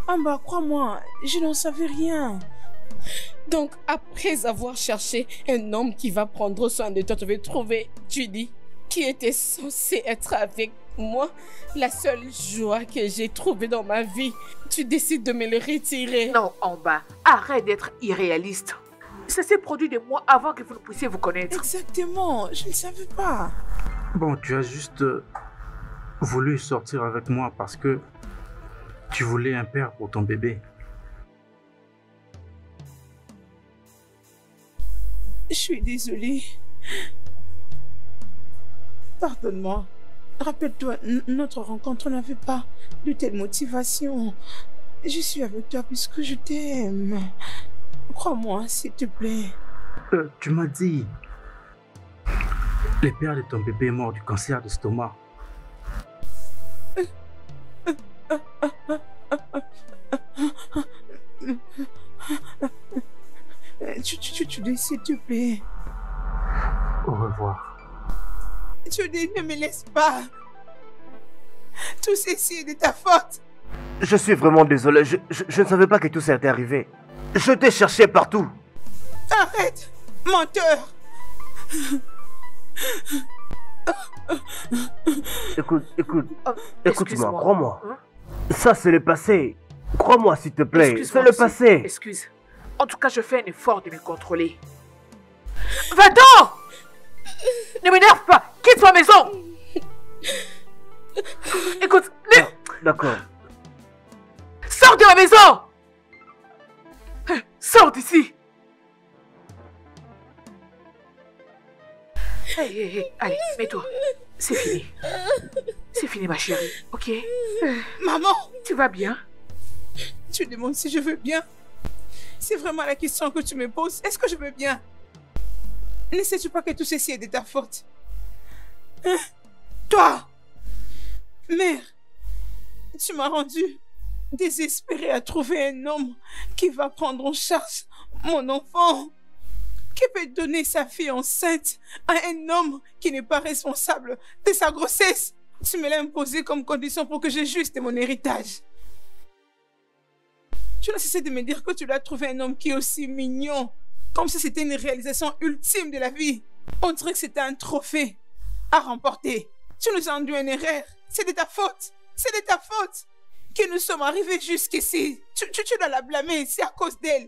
Ah bah, crois-moi, je n'en savais rien. Donc, après avoir cherché un homme qui va prendre soin de toi, tu veux trouver Judy, qui était censée être avec moi, la seule joie que j'ai trouvée dans ma vie. Tu décides de me le retirer. Non, en bas. Arrête d'être irréaliste. Ça s'est produit des mois avant que vous ne puissiez vous connaître. Exactement, je ne savais pas. Bon, tu as juste voulu sortir avec moi parce que tu voulais un père pour ton bébé. Je suis désolée. Pardonne-moi. Rappelle-toi, notre rencontre n'avait pas de telle motivation. Je suis avec toi puisque je t'aime. Crois-moi, s'il te plaît. Tu m'as dit, le père de ton bébé est mort du cancer d'estomac. Tu dis, s'il te plaît. Au revoir. Tu dis, ne me laisse pas. Tout ceci est de ta faute. Je suis vraiment désolé. Je ne savais pas que tout ça était arrivé. Je t'ai cherché partout. Arrête, menteur. Écoute-moi, Excuse-moi. crois-moi. Hein? Ça, c'est le passé. Crois-moi, s'il te plaît. C'est Excuse-moi le aussi. passé. Excuse. En tout cas, je fais un effort de me contrôler. Va-t'en! Ne m'énerve pas! Quitte ma maison! Écoute, D'accord. sors de ma maison! Sors d'ici! Hey, allez, mets-toi. C'est fini. C'est fini, ma chérie, ok? Maman, Tu vas bien? tu demandes si je veux bien. C'est vraiment la question que tu me poses. Est-ce que je veux bien? Ne sais-tu pas que tout ceci est de ta faute? Hein? Toi, mère, tu m'as rendu désespérée à trouver un homme qui va prendre en charge mon enfant, qui peut donner sa fille enceinte à un homme qui n'est pas responsable de sa grossesse. Tu me l'as imposé comme condition pour que j'ajuste mon héritage. Tu n'as cessé de me dire que tu dois trouver un homme qui est aussi mignon, comme si c'était une réalisation ultime de la vie. On dirait que c'était un trophée à remporter. Tu nous as induit une erreur. C'est de ta faute. C'est de ta faute que nous sommes arrivés jusqu'ici. Tu dois la blâmer. C'est à cause d'elle.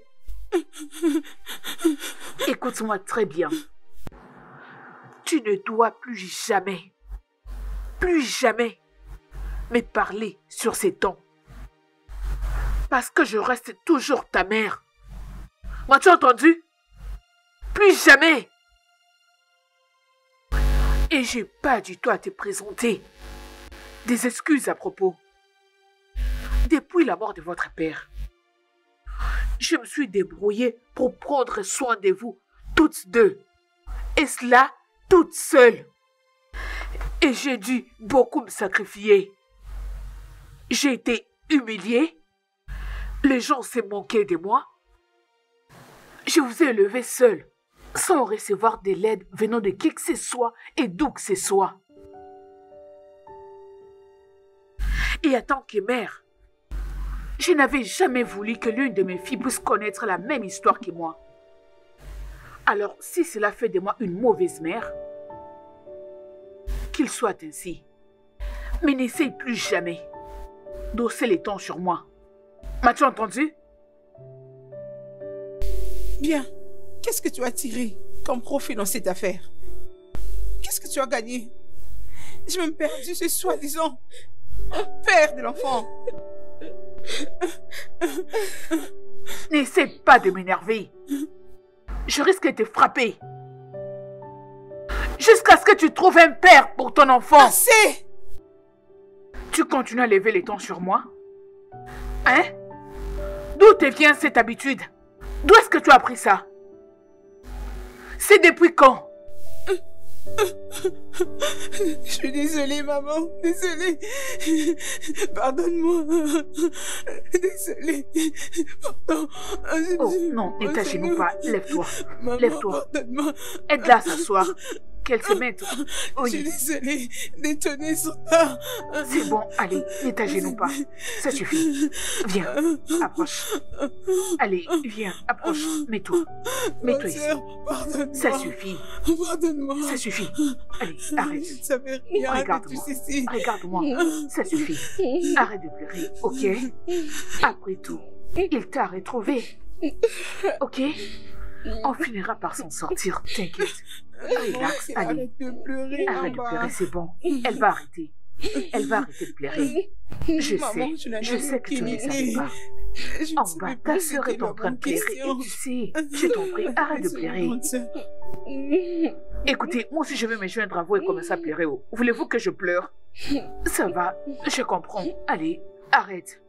Écoute-moi très bien. Tu ne dois plus jamais me parler sur ces tons. Parce que je reste toujours ta mère. M'as-tu entendu? Plus jamais. Et j'ai pas du tout à te présenter des excuses à propos. Depuis la mort de votre père, je me suis débrouillée pour prendre soin de vous toutes deux. Et cela toute seule. Et j'ai dû beaucoup me sacrifier. J'ai été humilié. Les gens s'est moqué de moi. Je vous ai élevé seul, sans recevoir de l'aide venant de qui que ce soit et d'où que ce soit. Et en tant que mère, je n'avais jamais voulu que l'une de mes filles puisse connaître la même histoire que moi. Alors, si cela fait de moi une mauvaise mère, qu'il soit ainsi. Mais n'essaye plus jamais d'osser les tons sur moi. M'as-tu entendu? Bien. Qu'est-ce que tu as tiré comme profit dans cette affaire? Qu'est-ce que tu as gagné? J'ai même perdu ce soi-disant père de l'enfant. N'essaie pas de m'énerver. Je risque de te frapper. Jusqu'à ce que tu trouves un père pour ton enfant. Assez! Tu continues à lever les tons sur moi? Hein? D'où te vient cette habitude? D'où est-ce que tu as appris ça? C'est depuis quand? Je suis désolée, maman. Désolée. Pardonne-moi. Désolée. Pardon. Oh non, ne t'agenouille pas. Lève-toi. Maman, Lève-toi. pardonne-moi. Aide-la à s'asseoir. Qu'elle se mette. Je suis Oui. désolée d'étonner son part. C'est bon, allez, ne t'agenouille pas. Ça suffit. Viens, approche. Allez, viens, approche. Mets-toi. Mets-toi ici. Pardonne-moi. Ça suffit. Pardonne-moi. Ça suffit. Allez, arrête. Je ne savais rien de tout Regarde-moi. ceci. Regarde-moi. Ça suffit. Arrête de pleurer, ok? Après tout, il t'a retrouvé. Ok? On finira par s'en sortir, t'inquiète. Relax, allez. Arrête de pleurer. Arrête de maman. pleurer, c'est bon. Elle va arrêter. Elle va arrêter de pleurer. Je Maman, sais que tu ne le savais pas. Je ne En savais bas, pas ta c'était sœur est la en train de bonne pleurer question. et tu sais, je t'en prie, arrête de Désolée, pleurer. grande sœur. Écoutez, moi aussi je vais me joindre à vous et commencer à pleurer. Voulez-vous que je pleure? Ça va, je comprends. Allez, arrête.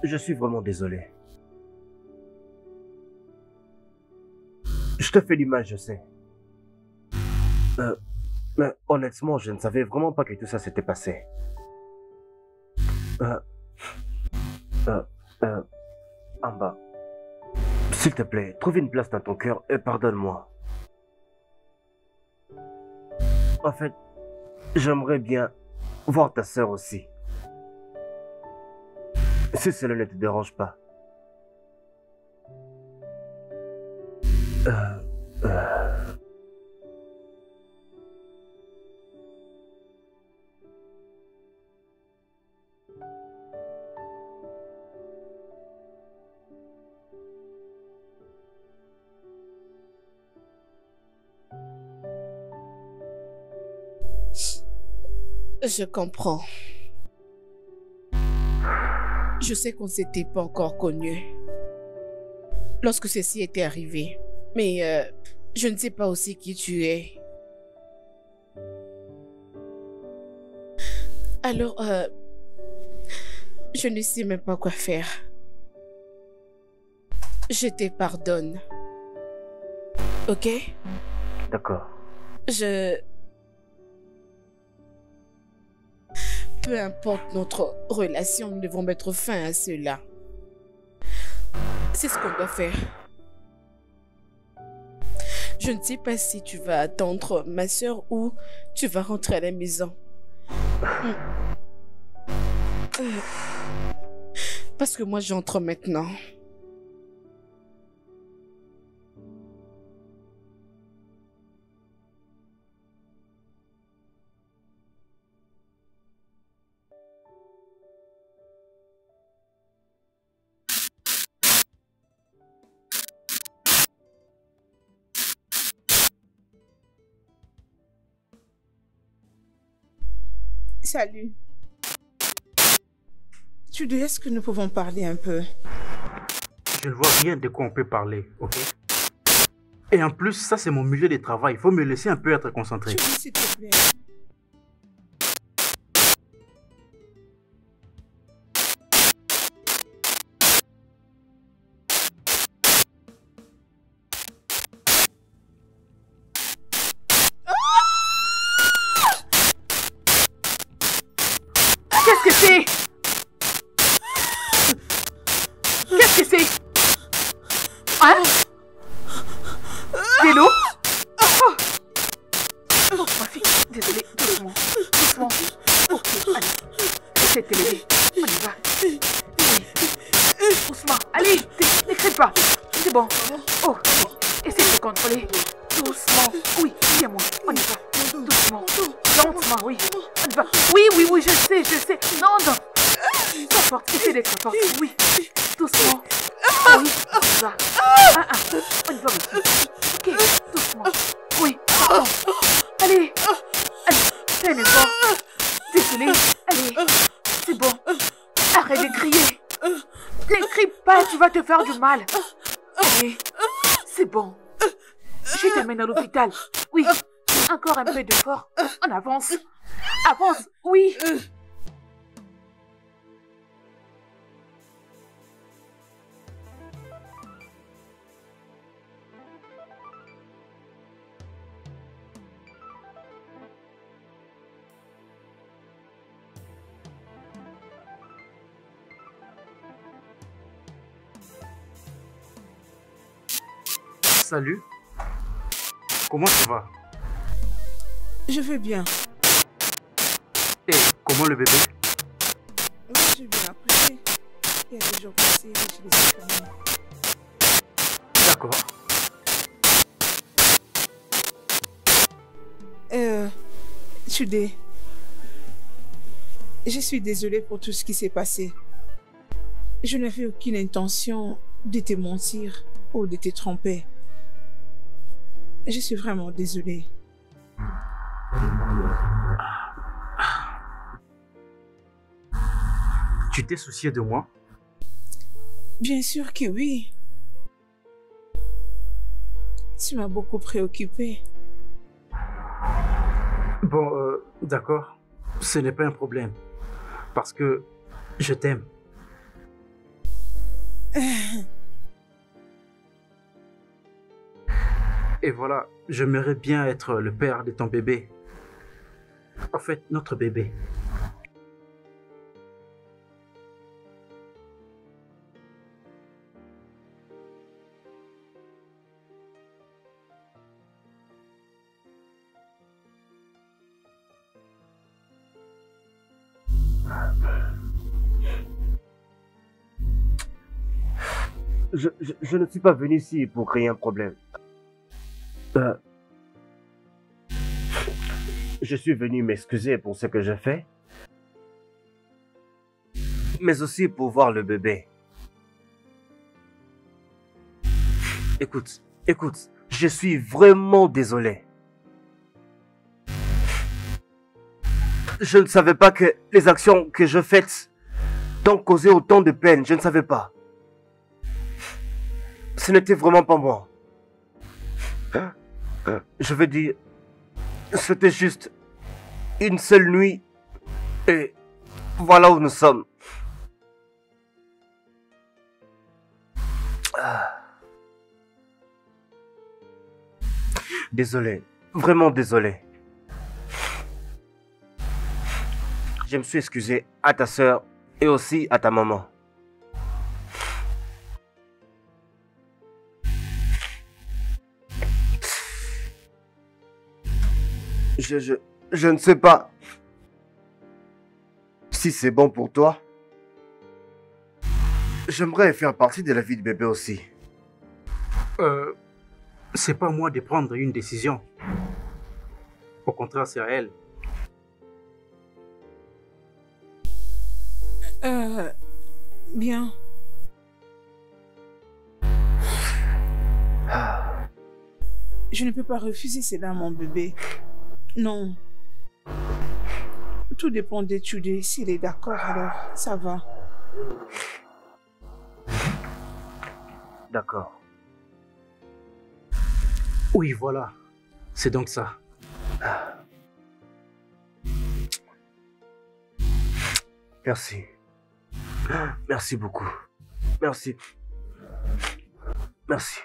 Je suis vraiment désolé. Je te fais l'image, je sais. Mais honnêtement, je ne savais vraiment pas que tout ça s'était passé. Amba, s'il te plaît, trouve une place dans ton cœur et pardonne-moi. En fait, j'aimerais bien voir ta sœur aussi. Si cela ne te dérange pas. Je comprends. Je sais qu'on ne s'était pas encore connus lorsque ceci était arrivé. Mais je ne sais pas aussi qui tu es. Alors, je ne sais même pas quoi faire. Je te pardonne. Ok? D'accord. Peu importe notre relation, nous devons mettre fin à cela. C'est ce qu'on doit faire. Je ne sais pas si tu vas attendre ma soeur ou tu vas rentrer à la maison. Parce que moi, j'entre maintenant. Salut. Judy, est-ce que nous pouvons parler un peu? Je ne vois rien de quoi on peut parler, ok? Et en plus, ça c'est mon milieu de travail. Il faut me laisser un peu être concentré. Judy, s'il te plaît. Qu'est-ce que c'est? Qu'est-ce que c'est? Hein? Vélo? Oh, ma fille, désolée, doucement, doucement. Ok, allez, essaie de te lever, on y va. Oui. Doucement, allez, ne crie pas, c'est bon. Oh, essaie de te contrôler, doucement. Oui, viens-moi, on y va, doucement, lentement, oui, on y va. Oui, oui, oui, je sais, non, non. Sois forte, essaie d'être forte, oui, doucement. Oui, on y va. On y va, ma fille. Ok, doucement. Oui, pardon. Allez, fais un effort. Désolée, allez, c'est bon. Arrête de crier. Ne crie pas, tu vas te faire du mal. Allez, c'est bon. Je t'amène à l'hôpital. Oui, encore un peu d'effort. On avance. Avance, oui. Salut. Comment tu vas? Je vais bien. Et comment le bébé? Oui, j'ai bien apprécié. Il y a des jours passés, je les ai fermés. D'accord. Judy, je suis désolée pour tout ce qui s'est passé. Je n'avais aucune intention de te mentir ou de te tromper. Je suis vraiment désolée. Tu t'es soucié de moi? Bien sûr que oui. Tu m'as beaucoup préoccupée. Bon, d'accord. Ce n'est pas un problème. Parce que je t'aime. Et voilà, j'aimerais bien être le père de ton bébé. En fait, notre bébé. Je ne suis pas venu ici pour créer un problème. Je suis venu m'excuser pour ce que j'ai fait, mais aussi pour voir le bébé. Écoute, je suis vraiment désolé. Je ne savais pas que les actions que je fais t'ont causé autant de peine, je ne savais pas. Ce n'était vraiment pas moi. Je veux dire, c'était juste une seule nuit et voilà où nous sommes. Désolé, vraiment désolé. Je me suis excusé à ta sœur et aussi à ta maman. Je ne sais pas si c'est bon pour toi. J'aimerais faire partie de la vie de bébé aussi. C'est pas à moi de prendre une décision. Au contraire, c'est à elle. Bien. Je ne peux pas refuser cela, mon bébé. Non. Tout dépend d'étudier. S'il est d'accord, alors ça va. D'accord. Oui, voilà. C'est donc ça. Merci. Merci beaucoup. Merci. Merci.